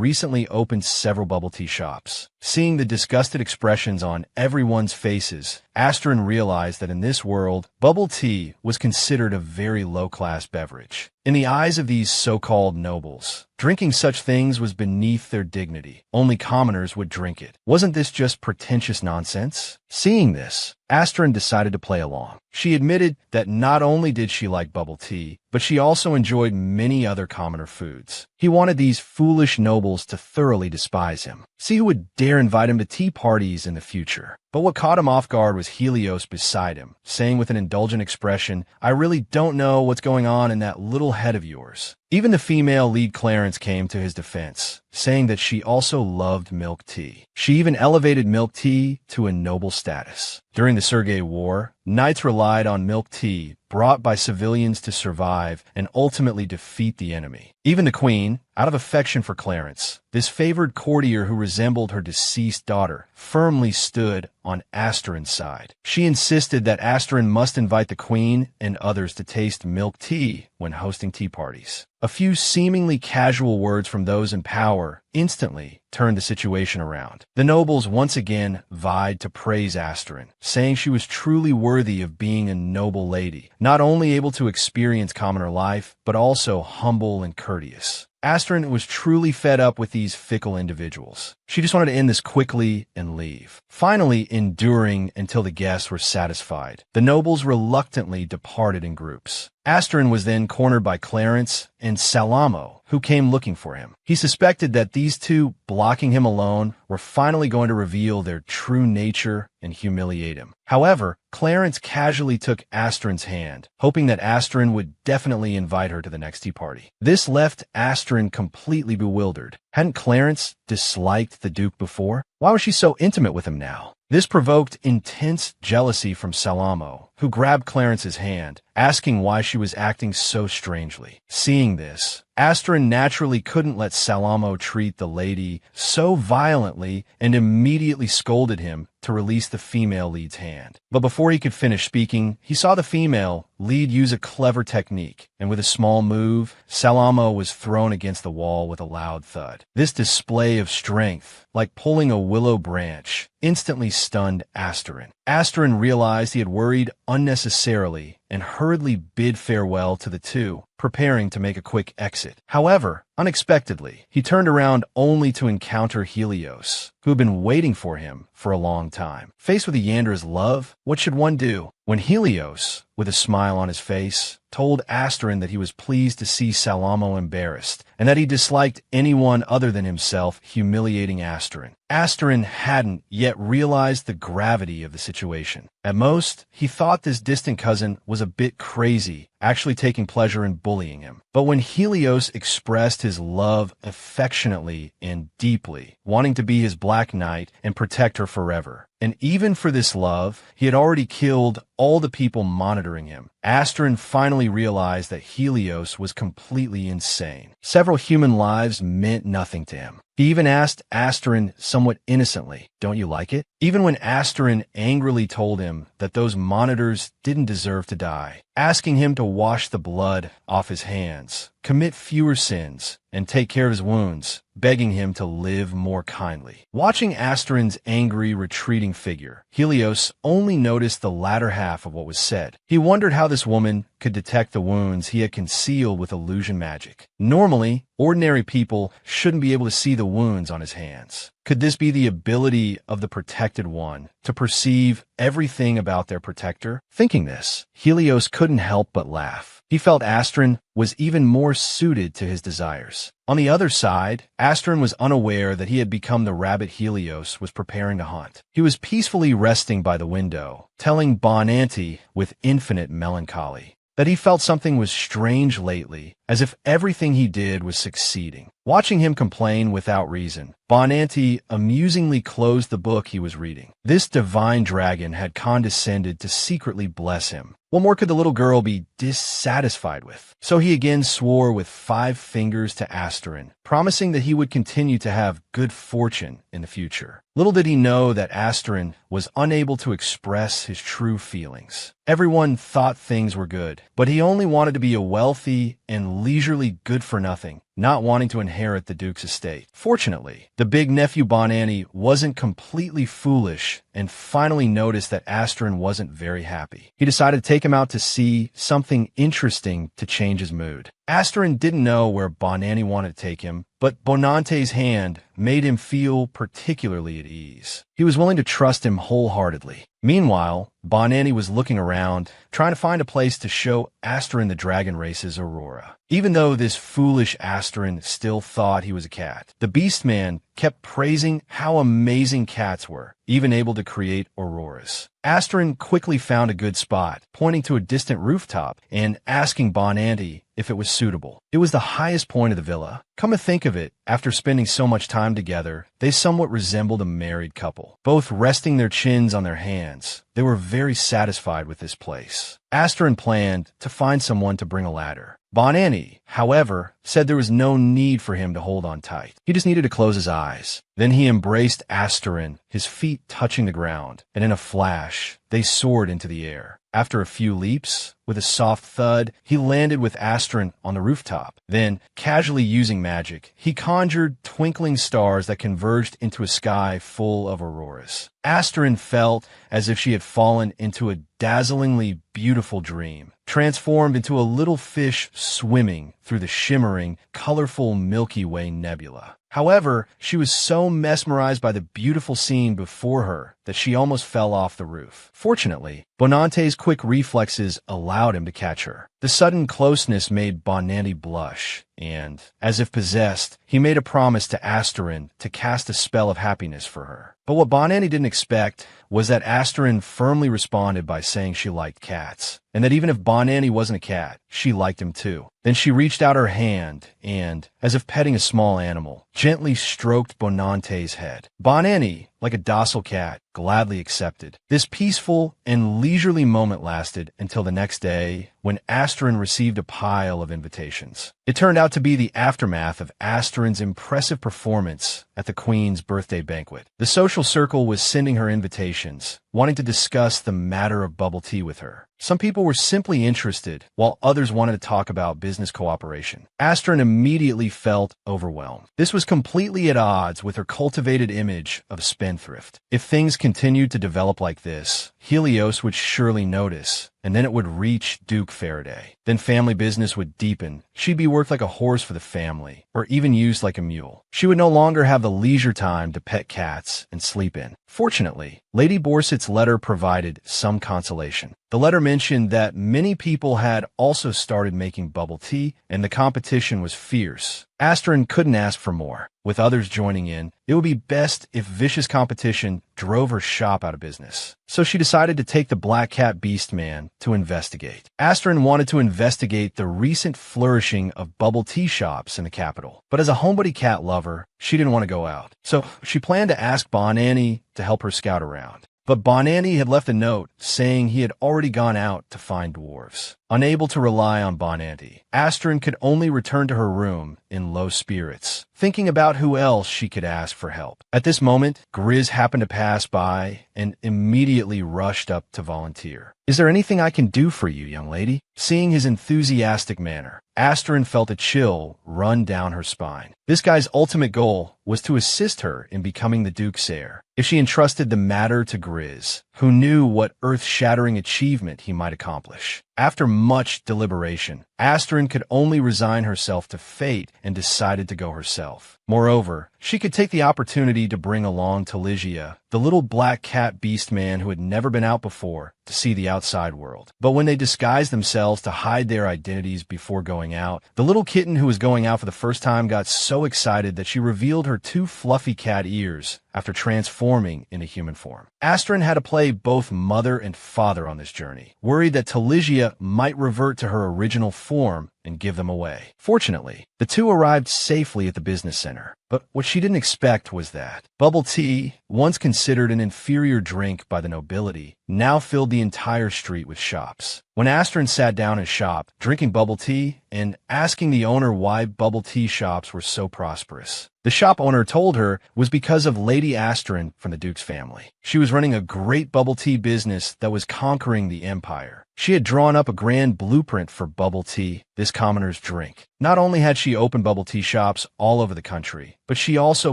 recently opened several bubble tea shops. Seeing the disgusted expressions on everyone's faces, Astrid realized that in this world, bubble tea was considered a very low-class beverage. In the eyes of these so-called nobles, drinking such things was beneath their dignity. Only commoners would drink it. Wasn't this just pretentious nonsense? Seeing this, Astrid decided to play along. She admitted that not only did she like bubble tea, but she also enjoyed many other commoner foods. He wanted these foolish nobles to thoroughly despise him. See who would dare invite him to tea parties in the future. But what caught him off guard was Helios beside him, saying with an indulgent expression, "I really don't know what's going on in that little head of yours." Even the female lead Clarence came to his defense, saying that she also loved milk tea. She even elevated milk tea to a noble status. During the Sergei War, knights relied on milk tea brought by civilians to survive and ultimately defeat the enemy. Even the queen, out of affection for Clarence, this favored courtier who resembled her deceased daughter, firmly stood on Astrid's side. She insisted that Astrid must invite the queen and others to taste milk tea when hosting tea parties. A few seemingly casual words from those in power instantly turned the situation around. The nobles once again vied to praise Astrid, saying she was truly worthy of being a noble lady, not only able to experience commoner life, but also humble and courteous. Astrid was truly fed up with these fickle individuals. She just wanted to end this quickly and leave. Finally, enduring until the guests were satisfied, the nobles reluctantly departed in groups. Astrid was then cornered by Clarence and Salamo, who came looking for him. He suspected that these two, blocking him alone, were finally going to reveal their true nature and humiliate him. However, Clarence casually took Astrid's hand, hoping that Astrid would definitely invite her to the next tea party. This left Astrid completely bewildered. Hadn't Clarence disliked the Duke before? Why was she so intimate with him now? This provoked intense jealousy from Salamo, who grabbed Clarence's hand, asking why she was acting so strangely. Seeing this, Asterin naturally couldn't let Salamo treat the lady so violently and immediately scolded him to release the female lead's hand. But before he could finish speaking, he saw the female lead use a clever technique, and with a small move, Salamo was thrown against the wall with a loud thud. This display of strength, like pulling a willow branch, instantly stunned Asterin. Asterin realized he had worried unnecessarily and hurriedly bid farewell to the two, preparing to make a quick exit. However, unexpectedly, he turned around only to encounter Helios, who had been waiting for him for a long time. Faced with Yandra's love, what should one do? When Helios, with a smile on his face, told Asterin that he was pleased to see Salamo embarrassed, and that he disliked anyone other than himself humiliating Asterin. Asterin hadn't yet realized the gravity of the situation. At most, he thought this distant cousin was a bit crazy, actually taking pleasure in bullying him. But when Helios expressed his love affectionately and deeply, wanting to be his Black Knight and protect her forever, and even for this love, he had already killed all the people monitoring him, Asterin finally realized that Helios was completely insane. Several human lives meant nothing to him. He even asked Asterin somewhat innocently, "Don't you like it?" Even when Asterin angrily told him that those monitors didn't deserve to die, asking him to wash the blood off his hands, commit fewer sins, and take care of his wounds, begging him to live more kindly. Watching Asterin's angry, retreating figure, Helios only noticed the latter half of what was said. He wondered how this woman could detect the wounds he had concealed with illusion magic. Normally, ordinary people shouldn't be able to see the wounds on his hands. Could this be the ability of the protected one to perceive everything about their protector? Thinking this, Helios couldn't help but laugh. He felt Asterin was even more suited to his desires. On the other side, Asterin was unaware that he had become the rabbit Helios was preparing to hunt. He was peacefully resting by the window, telling Bonanti with infinite melancholy that he felt something was strange lately, as if everything he did was succeeding. Watching him complain without reason, Bonanti amusingly closed the book he was reading. This divine dragon had condescended to secretly bless him. What more could the little girl be dissatisfied with? So he again swore with 5 fingers to Asterin, promising that he would continue to have good fortune in the future. Little did he know that Asterin was unable to express his true feelings. Everyone thought things were good, but he only wanted to be a wealthy and leisurely good-for-nothing, not wanting to inherit the Duke's estate. Fortunately, the big nephew Bonanti wasn't completely foolish and finally noticed that Asterin wasn't very happy. He decided to take him out to see something interesting to change his mood. Asterin didn't know where Bonanti wanted to take him, but Bonante's hand made him feel particularly at ease. He was willing to trust him wholeheartedly. Meanwhile, Bonanti was looking around, trying to find a place to show Asterin the dragon race's aurora. Even though this foolish Asterin still thought he was a cat, the Beastman kept praising how amazing cats were, even able to create auroras. Asterin quickly found a good spot, pointing to a distant rooftop and asking Bonanti if it was suitable. It was the highest point of the villa. Come to think of it, after spending so much time together, they somewhat resembled a married couple. Both resting their chins on their hands, they were very satisfied with this place. Asterin planned to find someone to bring a ladder. Bonanti, however, said there was no need for him to hold on tight. He just needed to close his eyes. Then he embraced Asterin, his feet touching the ground, and in a flash, they soared into the air. After a few leaps, with a soft thud, he landed with Asterin on the rooftop. Then, casually using magic, he conjured twinkling stars that converged into a sky full of auroras. Asterin felt as if she had fallen into a dazzlingly beautiful dream, transformed into a little fish swimming through the shimmering, colorful Milky Way nebula. However, she was so mesmerized by the beautiful scene before her that she almost fell off the roof. Fortunately, Bonante's quick reflexes allowed him to catch her. The sudden closeness made Bonanti blush, and, as if possessed, he made a promise to Asterin to cast a spell of happiness for her. But what Bonanti didn't expect was that Asterin firmly responded by saying she liked cats, and that even if Bonanti wasn't a cat, she liked him too. Then she reached out her hand, and, as if petting a small animal, gently stroked Bonante's head. Bonanni, like a docile cat, gladly accepted. This peaceful and leisurely moment lasted until the next day, when Asterin received a pile of invitations. It turned out to be the aftermath of Asterin's impressive performance at the Queen's birthday banquet. The social circle was sending her invitations, wanting to discuss the matter of bubble tea with her. Some people were simply interested, while others wanted to talk about business cooperation. Asterin immediately felt overwhelmed. This was completely at odds with her cultivated image of a spendthrift. If things continued to develop like this, Helios would surely notice, and then it would reach Duke Faraday. Then family business would deepen. She'd be worked like a horse for the family, or even used like a mule. She would no longer have the leisure time to pet cats and sleep in. Fortunately, Lady Borset's letter provided some consolation. The letter mentioned that many people had also started making bubble tea, and the competition was fierce. Asterin couldn't ask for more. With others joining in, it would be best if vicious competition drove her shop out of business. So she decided to take the Black Cat Beast Man to investigate. Asterin wanted to investigate the recent flourishing of bubble tea shops in the capital. But as a homebody cat lover, she didn't want to go out. So she planned to ask Bonanni to help her scout around. But Bonanni had left a note saying he had already gone out to find dwarves. Unable to rely on Bonanni, Asterin could only return to her room in low spirits, thinking about who else she could ask for help. At this moment, Grizz happened to pass by and immediately rushed up to volunteer. "Is there anything I can do for you, young lady?" Seeing his enthusiastic manner, Asterin felt a chill run down her spine. This guy's ultimate goal was to assist her in becoming the Duke's heir. If she entrusted the matter to Grizz, who knew what earth-shattering achievement he might accomplish. After much deliberation, Asterin could only resign herself to fate and decided to go herself. Moreover, she could take the opportunity to bring along Taligia, the little black cat beast man who had never been out before, to see the outside world. But when they disguised themselves to hide their identities before going out, the little kitten who was going out for the first time got so excited that she revealed her two fluffy cat ears after transforming into human form. Asterin had to play both mother and father on this journey, worried that Taligia might revert to her original form and give them away. Fortunately, the two arrived safely at the business center. But what she didn't expect was that bubble tea, once considered an inferior drink by the nobility, now filled the entire street with shops. When Asterin sat down in his shop, drinking bubble tea and asking the owner why bubble tea shops were so prosperous, the shop owner told her was because of Lady Asterin from the Duke's family. She was running a great bubble tea business that was conquering the empire. She had drawn up a grand blueprint for bubble tea, this commoner's drink. Not only had she opened bubble tea shops all over the country, but she also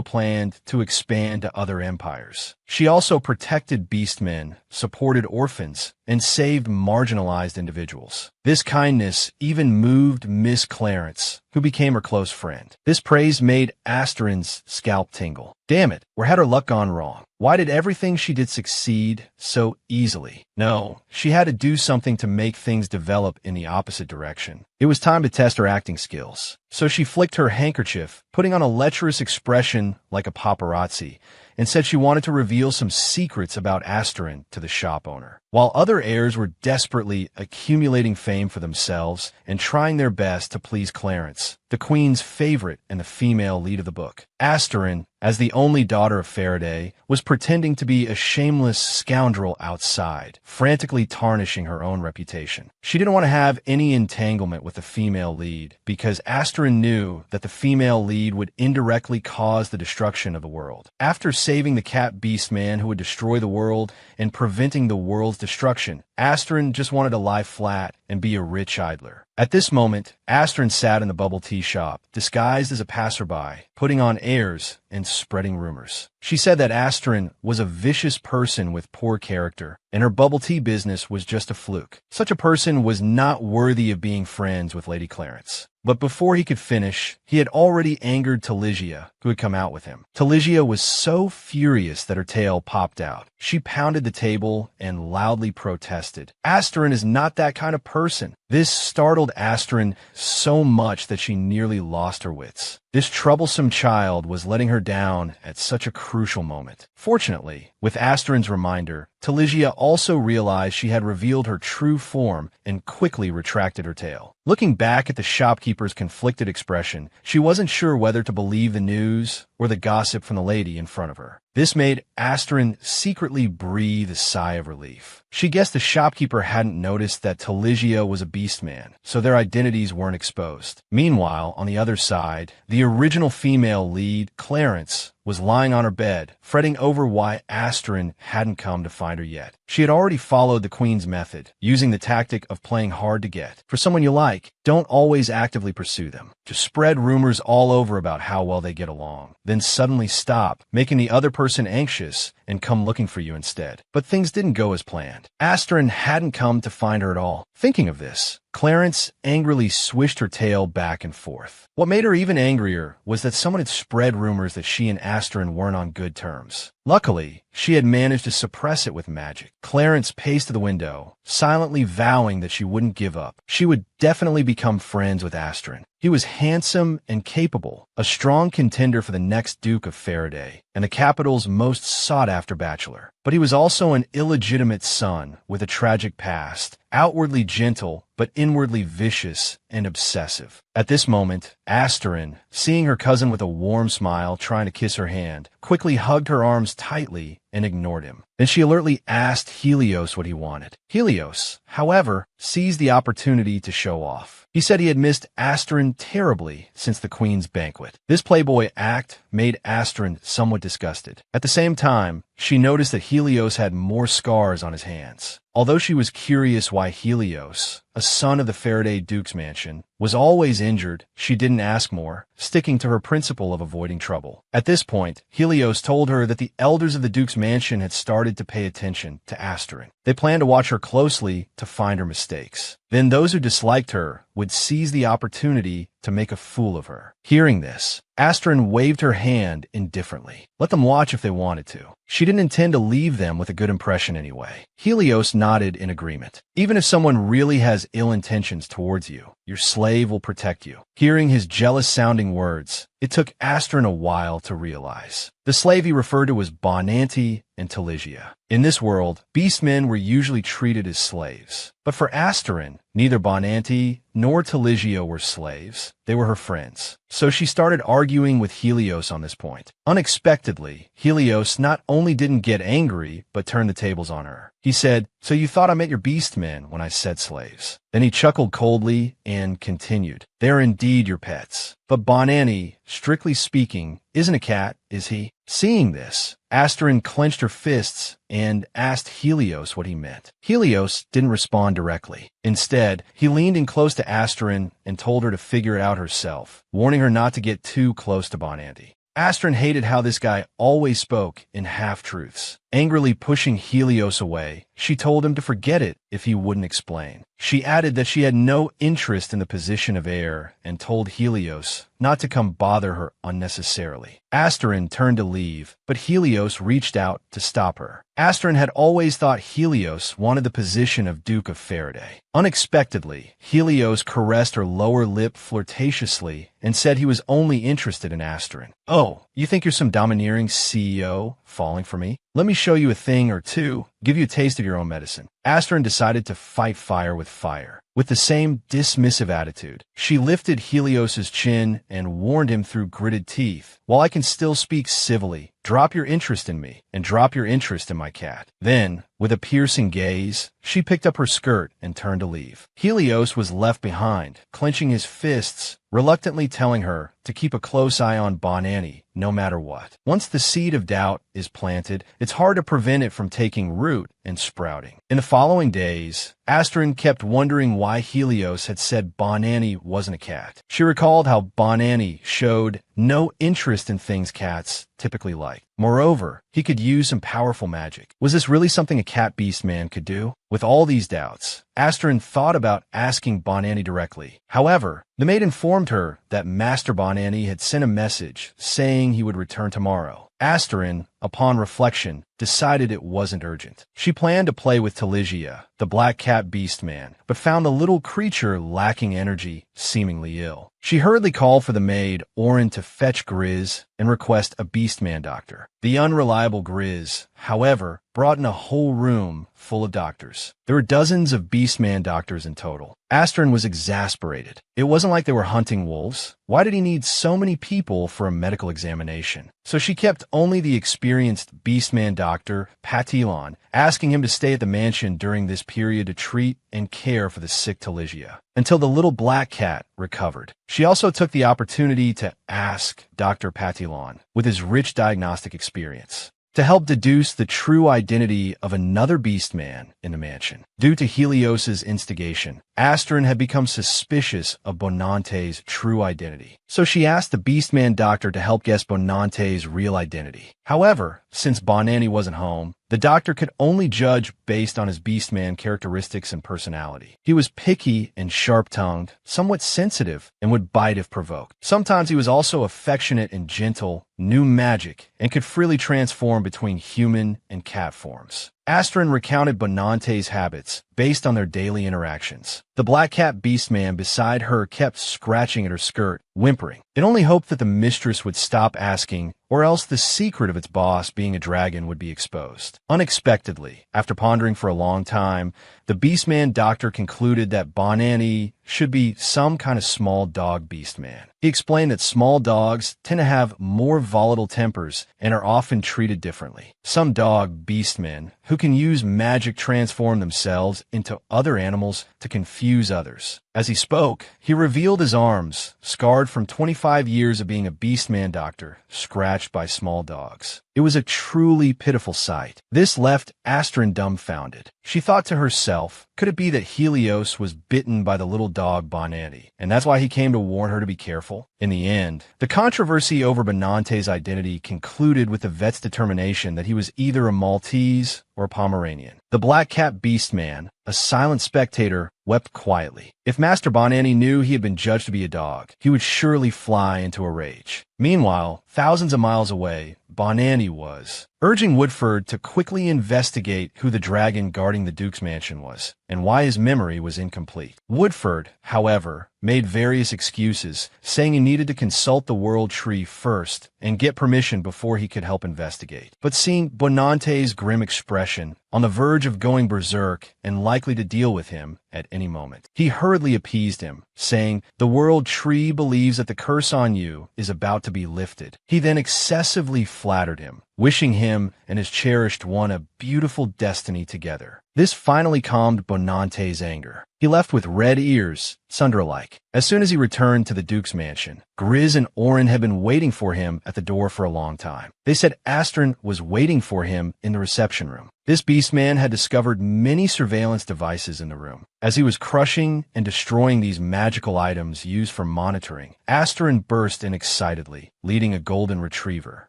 planned to expand to other empires. She also protected beastmen, supported orphans, and saved marginalized individuals. This kindness even moved Miss Clarence, who became her close friend. This praise made Asterin's scalp tingle. Damn it, where had her luck gone wrong? Why did everything she did succeed so easily? No, she had to do something to make things develop in the opposite direction. It was time to test her acting skills. So she flicked her handkerchief, putting on a lecherous expression like a paparazzi, and said she wanted to reveal some secrets about Asterin to the shop owner. While other heirs were desperately accumulating fame for themselves and trying their best to please Clarence, the Queen's favorite and the female lead of the book, Asterin, as the only daughter of Faraday, was pretending to be a shameless scoundrel outside, frantically tarnishing her own reputation. She didn't want to have any entanglement with the female lead, because Asterin knew that the female lead would indirectly cause the destruction of the world. After saving the cat beast man who would destroy the world and preventing the world's destruction, Asterin just wanted to lie flat and be a rich idler. At this moment, Asterin sat in the bubble tea shop, disguised as a passerby, putting on airs and spreading rumors. She said that Asterin was a vicious person with poor character, and her bubble tea business was just a fluke. Such a person was not worthy of being friends with Lady Clarence. But before he could finish, he had already angered Taligia, who had come out with him. Taligia was so furious that her tail popped out. She pounded the table and loudly protested. Asterin is not that kind of person. This startled Asterin so much that she nearly lost her wits. This troublesome child was letting her down at such a crucial moment. Fortunately, with Asterin's reminder, Taligia also realized she had revealed her true form and quickly retracted her tale. Looking back at the shopkeeper's conflicted expression, she wasn't sure whether to believe the news or the gossip from the lady in front of her. This made Asterin secretly breathe a sigh of relief. She guessed the shopkeeper hadn't noticed that Taligia was a beastman, so their identities weren't exposed. Meanwhile, on the other side, the original female lead, Clarence, was lying on her bed, fretting over why Asterin hadn't come to find her yet. She had already followed the Queen's method, using the tactic of playing hard to get. For someone you like, don't always actively pursue them. Just spread rumors all over about how well they get along. Then suddenly stop, making the other person anxious, and come looking for you instead. But things didn't go as planned. Asterin hadn't come to find her at all. Thinking of this, Clarence angrily swished her tail back and forth. What made her even angrier was that someone had spread rumors that she and Asterin weren't on good terms. Luckily, she had managed to suppress it with magic. Clarence paced to the window, silently vowing that she wouldn't give up. She would definitely become friends with Asterin. He was handsome and capable, a strong contender for the next Duke of Faraday, and the capital's most sought-after bachelor. But he was also an illegitimate son with a tragic past, outwardly gentle, but inwardly vicious and obsessive. At this moment, Asterin, seeing her cousin with a warm smile trying to kiss her hand, quickly hugged her arms tightly and ignored him. Then she alertly asked Helios what he wanted. Helios, however, seized the opportunity to show off. He said he had missed Asterin terribly since the Queen's banquet. This playboy act made Asterin somewhat disgusted. At the same time, she noticed that Helios had more scars on his hands. Although she was curious why Helios, a son of the Faraday Duke's mansion, was always injured, she didn't ask more, sticking to her principle of avoiding trouble. At this point, Helios told her that the elders of the Duke's mansion had started to pay attention to Asterin. They planned to watch her closely to find her mistakes. Then those who disliked her would seize the opportunity to make a fool of her. Hearing this, Asterin waved her hand indifferently. Let them watch if they wanted to. She didn't intend to leave them with a good impression anyway. Helios nodded in agreement. Even if someone really has ill intentions towards you, your slave will protect you. Hearing his jealous-sounding words, it took Asterin a while to realize. The slave he referred to was Bonanti and Taligia. In this world, beastmen were usually treated as slaves. But for Asterin, neither Bonanti nor Taligia were slaves. They were her friends. So she started arguing with Helios on this point. Unexpectedly, Helios not only didn't get angry, but turned the tables on her. He said, "So you thought I meant your beastmen when I said slaves." Then he chuckled coldly and continued, "They are indeed your pets. But Bonanti, strictly speaking, isn't a cat, is he?" Seeing this, Asterin clenched her fists and asked Helios what he meant. Helios didn't respond directly. Instead, he leaned in close to Asterin and told her to figure it out herself, warning her not to get too close to Bonanti. Asterin hated how this guy always spoke in half-truths. Angrily pushing Helios away, she told him to forget it if he wouldn't explain. She added that she had no interest in the position of heir and told Helios not to come bother her unnecessarily. Asterin turned to leave, but Helios reached out to stop her. Asterin had always thought Helios wanted the position of Duke of Faraday. Unexpectedly, Helios caressed her lower lip flirtatiously and said he was only interested in Asterin. "Oh, you think you're some domineering CEO falling for me? Let me show you a thing or two, give you a taste of your own medicine." Asterin decided to fight fire with fire. With the same dismissive attitude, she lifted Helios's chin and warned him through gritted teeth, "While I can still speak civilly, drop your interest in me and drop your interest in my cat." Then, with a piercing gaze, she picked up her skirt and turned to leave. Helios was left behind, clenching his fists, reluctantly telling her to keep a close eye on Bonanti no matter what. Once the seed of doubt is planted, it's hard to prevent it from taking root and sprouting. In the following days, Asterin kept wondering why Helios had said Bonanti wasn't a cat. She recalled how Bonanti showed no interest in things cats typically like. Moreover, he could use some powerful magic. Was this really something a cat beast man could do? With all these doubts, Asterin thought about asking Bonanti directly. However, the maid informed her that Master Bonanti had sent a message saying he would return tomorrow. Asterin, upon reflection, decided it wasn't urgent. She planned to play with Taligia, the black cat beast man, but found the little creature lacking energy, seemingly ill. She hurriedly called for the maid, Orin, to fetch Grizz and request a beastman doctor. The unreliable Grizz, however, brought in a whole room full of doctors. There were dozens of beastman doctors in total. Astrid was exasperated. It wasn't like they were hunting wolves. Why did he need so many people for a medical examination? So she kept only the experienced beastman doctor, Patilon, asking him to stay at the mansion during this period to treat and care for the sick Taligia, until the little black cat recovered. She also took the opportunity to ask Dr. Patilon, with his rich diagnostic experience, to help deduce the true identity of another beastman in the mansion. Due to Helios's instigation, Astrid had become suspicious of Bonante's true identity, so she asked the beastman doctor to help guess Bonante's real identity. However, since Bonanni wasn't home, the doctor could only judge based on his beastman characteristics and personality. He was picky and sharp-tongued, somewhat sensitive, and would bite if provoked. Sometimes he was also affectionate and gentle, knew magic, and could freely transform between human and cat forms. Astrid recounted Bonante's habits based on their daily interactions. The black cat beastman beside her kept scratching at her skirt, whimpering. It only hoped that the mistress would stop asking, or else the secret of its boss being a dragon would be exposed. Unexpectedly, after pondering for a long time, the beastman doctor concluded that Bonanni should be some kind of small dog beastman. He explained that small dogs tend to have more volatile tempers and are often treated differently. Some dog beastmen who can use magic transform themselves into other animals to confuse others. As he spoke, he revealed his arms, scarred from 25 years of being a beastman doctor, scratched by small dogs. It was a truly pitiful sight. This left Astrid dumbfounded. She thought to herself, could it be that Helios was bitten by the little dog Bonanni, and that's why he came to warn her to be careful? In the end, the controversy over Bonante's identity concluded with the vet's determination that he was either a Maltese or a Pomeranian. The black cat beastman, a silent spectator, wept quietly. If Master Bonanni knew he had been judged to be a dog, he would surely fly into a rage. Meanwhile, thousands of miles away, Bonanni was, urging Woodford to quickly investigate who the dragon guarding the Duke's mansion was, and why his memory was incomplete. Woodford, however, made various excuses, saying he needed to consult the World Tree first and get permission before he could help investigate. But seeing Bonante's grim expression, on the verge of going berserk and likely to deal with him at any moment, he hurriedly appeased him, saying, "The World Tree believes that the curse on you is about to be lifted." He then excessively flattered him, wishing him and his cherished one a beautiful destiny together. This finally calmed Bonante's anger. He left with red ears, sunder-like. As soon as he returned to the Duke's mansion, Grizz and Orin had been waiting for him at the door for a long time. They said Astrid was waiting for him in the reception room. This beastman had discovered many surveillance devices in the room. As he was crushing and destroying these magical items used for monitoring, Astrid burst in excitedly, leading a golden retriever.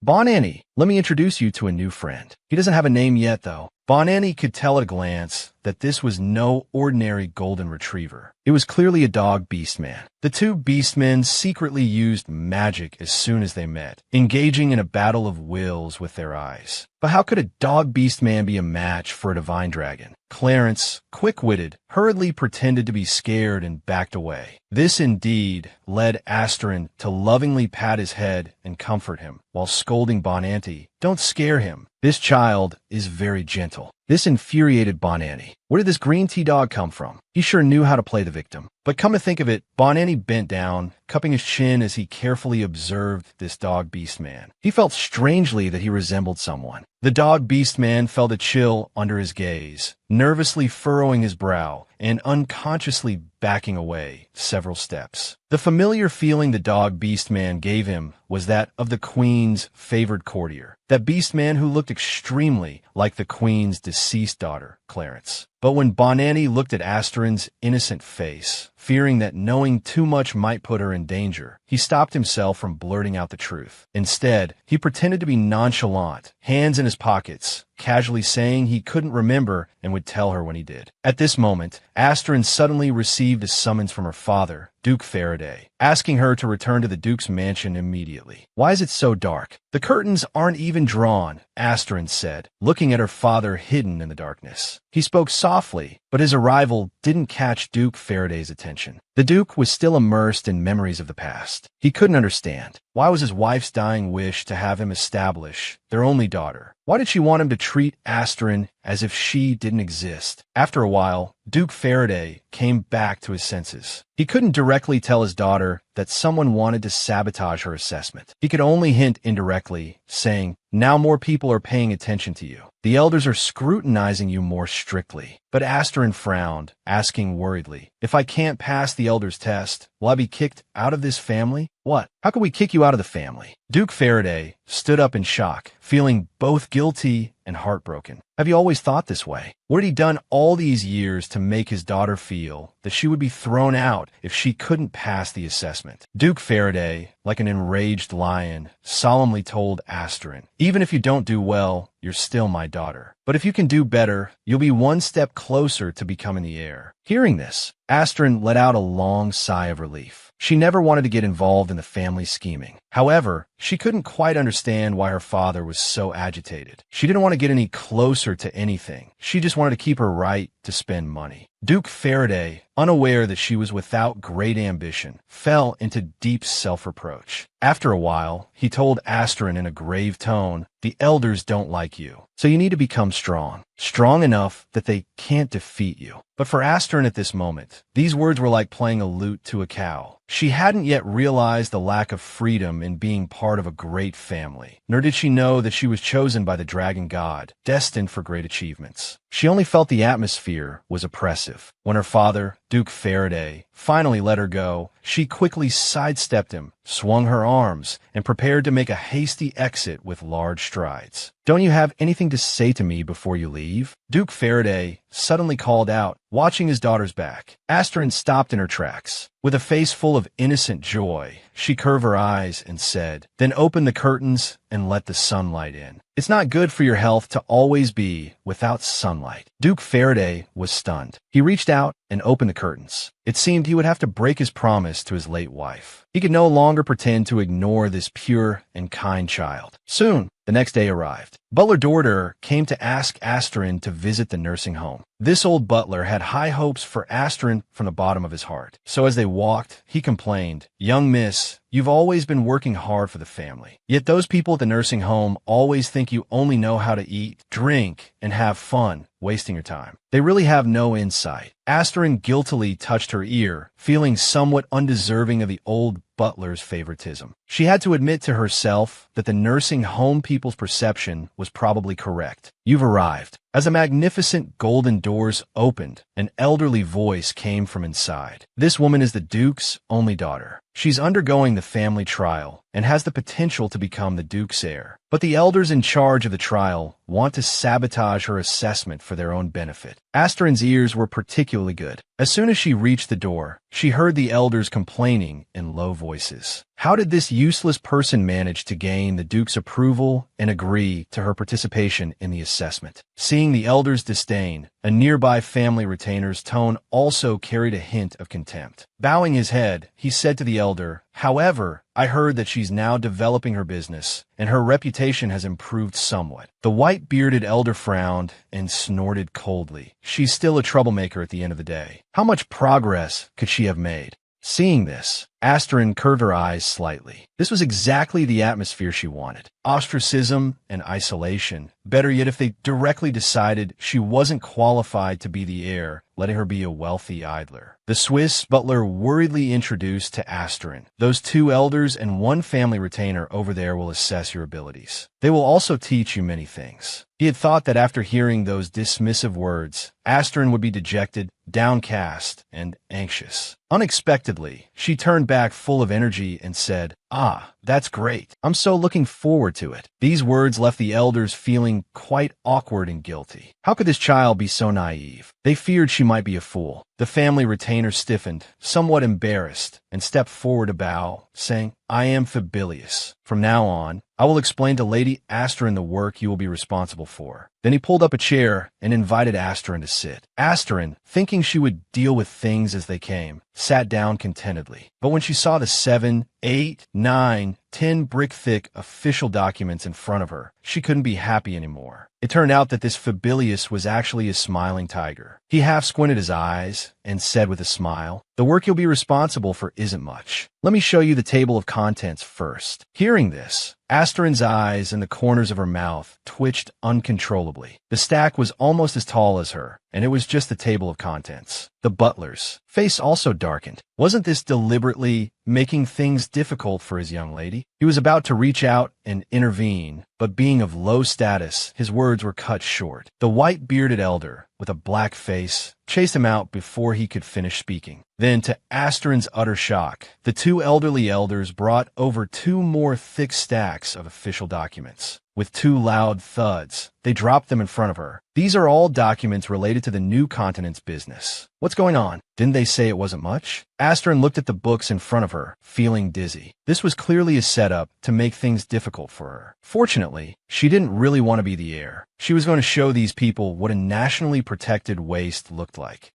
"Bonanni, let me introduce you to a new friend. He doesn't have a name yet, though." Bonanni could tell at a glance that this was no ordinary golden retriever. It was clearly a dog beastman. The two beastmen secretly used magic as soon as they met, engaging in a battle of wills with their eyes. But how could a dog beastman be a match for a divine dragon? Clarence, quick-witted, hurriedly pretended to be scared and backed away. This indeed led Astrid to lovingly pat his head and comfort him, while scolding Bonanti, "Don't scare him. This child is very gentle." This infuriated Bonanni. Where did this green tea dog come from? He sure knew how to play the victim. But come to think of it, Bonanni bent down, cupping his chin as he carefully observed this dog beastman. He felt strangely that he resembled someone. The dog beastman felt a chill under his gaze, nervously furrowing his brow and unconsciously backing away several steps. The familiar feeling the dog beastman gave him was that of the Queen's favored courtier, that beastman who looked extremely like the Queen's deceased daughter, Clarence. But when Bonanni looked at Astrid's innocent face, fearing that knowing too much might put her in danger, he stopped himself from blurting out the truth. Instead, he pretended to be nonchalant, hands in his pockets, casually saying he couldn't remember and would tell her when he did. At this moment, Astrid suddenly received a summons from her father, Duke Faraday. asking her to return to the Duke's mansion immediately. "Why is it so dark?" "The curtains aren't even drawn," Asterin said, looking at her father hidden in the darkness. He spoke softly, but his arrival didn't catch Duke Faraday's attention. The Duke was still immersed in memories of the past. He couldn't understand. Why was his wife's dying wish to have him establish their only daughter? Why did she want him to treat Asterin as if she didn't exist? After a while, Duke Faraday came back to his senses. He couldn't directly tell his daughter that someone wanted to sabotage her assessment. He could only hint indirectly, saying, "Now more people are paying attention to you. The elders are scrutinizing you more strictly." But Asterin frowned, asking worriedly, "If I can't pass the elders' test, will I be kicked out of this family?" "What? How can we kick you out of the family?" Duke Faraday stood up in shock, feeling both guilty and heartbroken. Have you always thought this way? What had he done all these years to make his daughter feel that she would be thrown out if she couldn't pass the assessment? Duke Faraday, like an enraged lion, solemnly told Asterin, "Even if you don't do well, you're still my daughter. But if you can do better, you'll be one step closer to becoming the heir." Hearing this, Asterin let out a long sigh of relief. She never wanted to get involved in the family scheming. However, she couldn't quite understand why her father was so agitated. She didn't want to get any closer to anything. She just wanted to keep her right to spend money. Duke Faraday, unaware that she was without great ambition, fell into deep self-reproach. After a while, he told Asterin in a grave tone, "The elders don't like you, so you need to become strong. Strong enough that they can't defeat you." But for Asterin at this moment, these words were like playing a lute to a cow. She hadn't yet realized the lack of freedom in being part of a great family, nor did she know that she was chosen by the dragon god, destined for great achievements. She only felt the atmosphere was oppressive. When her father, Duke Faraday, finally let her go, she quickly sidestepped him, swung her arms, and prepared to make a hasty exit with large strides. "Don't you have anything to say to me before you leave?" Duke Faraday suddenly called out, watching his daughter's back. Asterin stopped in her tracks. With a face full of innocent joy, she curved her eyes and said, "Then open the curtains and let the sunlight in. It's not good for your health to always be without sunlight." Duke Faraday was stunned. He reached out and opened the curtains. It seemed he would have to break his promise to his late wife. He could no longer pretend to ignore this pure and kind child. Soon, the next day arrived. Butler Dorder came to ask Asterin to visit the nursing home. This old butler had high hopes for Asterin from the bottom of his heart. So as they walked, he complained, "Young miss, you've always been working hard for the family. Yet those people at the nursing home always think you only know how to eat, drink, and have fun, wasting your time. They really have no insight." Asterin guiltily touched her ear, feeling somewhat undeserving of the old butler's favoritism. She had to admit to herself that the nursing home people's perception was probably correct. "You've arrived." As the magnificent golden doors opened, an elderly voice came from inside. "This woman is the Duke's only daughter. She's undergoing the family trial and has the potential to become the Duke's heir. But the elders in charge of the trial want to sabotage her assessment for their own benefit." Asterin's ears were particularly good. As soon as she reached the door, she heard the elders complaining in low voices. How did this useless person manage to gain the Duke's approval and agree to her participation in the assessment? Seeing the elders' disdain, a nearby family retainer's tone also carried a hint of contempt. Bowing his head, he said to the elder, "However, I heard that she's now developing her business, and her reputation has improved somewhat." The white-bearded elder frowned and snorted coldly. "She's still a troublemaker at the end of the day. How much progress could she have made?" Seeing this, Asterin curved her eyes slightly. This was exactly the atmosphere she wanted. Ostracism and isolation. Better yet, if they directly decided she wasn't qualified to be the heir, letting her be a wealthy idler. The Swiss butler worriedly introduced to Asterin, "Those 2 elders and 1 family retainer over there will assess your abilities. They will also teach you many things." He had thought that after hearing those dismissive words, Asterin would be dejected, downcast, and anxious. Unexpectedly, she turned back full of energy and said, "Ah, that's great. I'm so looking forward to it." These words left the elders feeling quite awkward and guilty. How could this child be so naive? They feared she might be a fool. The family retainer stiffened, somewhat embarrassed, and stepped forward to bow, saying, "I am Fabilius. From now on, I will explain to Lady Asterin the work you will be responsible for." Then he pulled up a chair and invited Asterin to sit. Asterin, thinking she would deal with things as they came, sat down contentedly. But when she saw the 7, 8, 9, 10 brick-thick official documents in front of her, she couldn't be happy anymore. It turned out that this Fabilius was actually a smiling tiger. He half squinted his eyes and said with a smile, "The work you'll be responsible for isn't much. Let me show you the table of contents first." Hearing this, Asterin's eyes and the corners of her mouth twitched uncontrollably. The stack was almost as tall as her, and it was just the table of contents. The butler's face also darkened. Wasn't this deliberately making things difficult for his young lady? He was about to reach out and intervene, but being of low status, his words were cut short. The white-bearded elder, with a black face, chased him out before he could finish speaking. Then, to Asterin's utter shock, the two elderly elders brought over 2 more thick stacks of official documents. With 2 loud thuds, they dropped them in front of her. "These are all documents related to the new continent's business. What's going on? Didn't they say it wasn't much?" Asterin looked at the books in front of her, feeling dizzy. This was clearly a setup to make things difficult for her. Fortunately, she didn't really want to be the heir. She was going to show these people what a nationally protected waste looked like.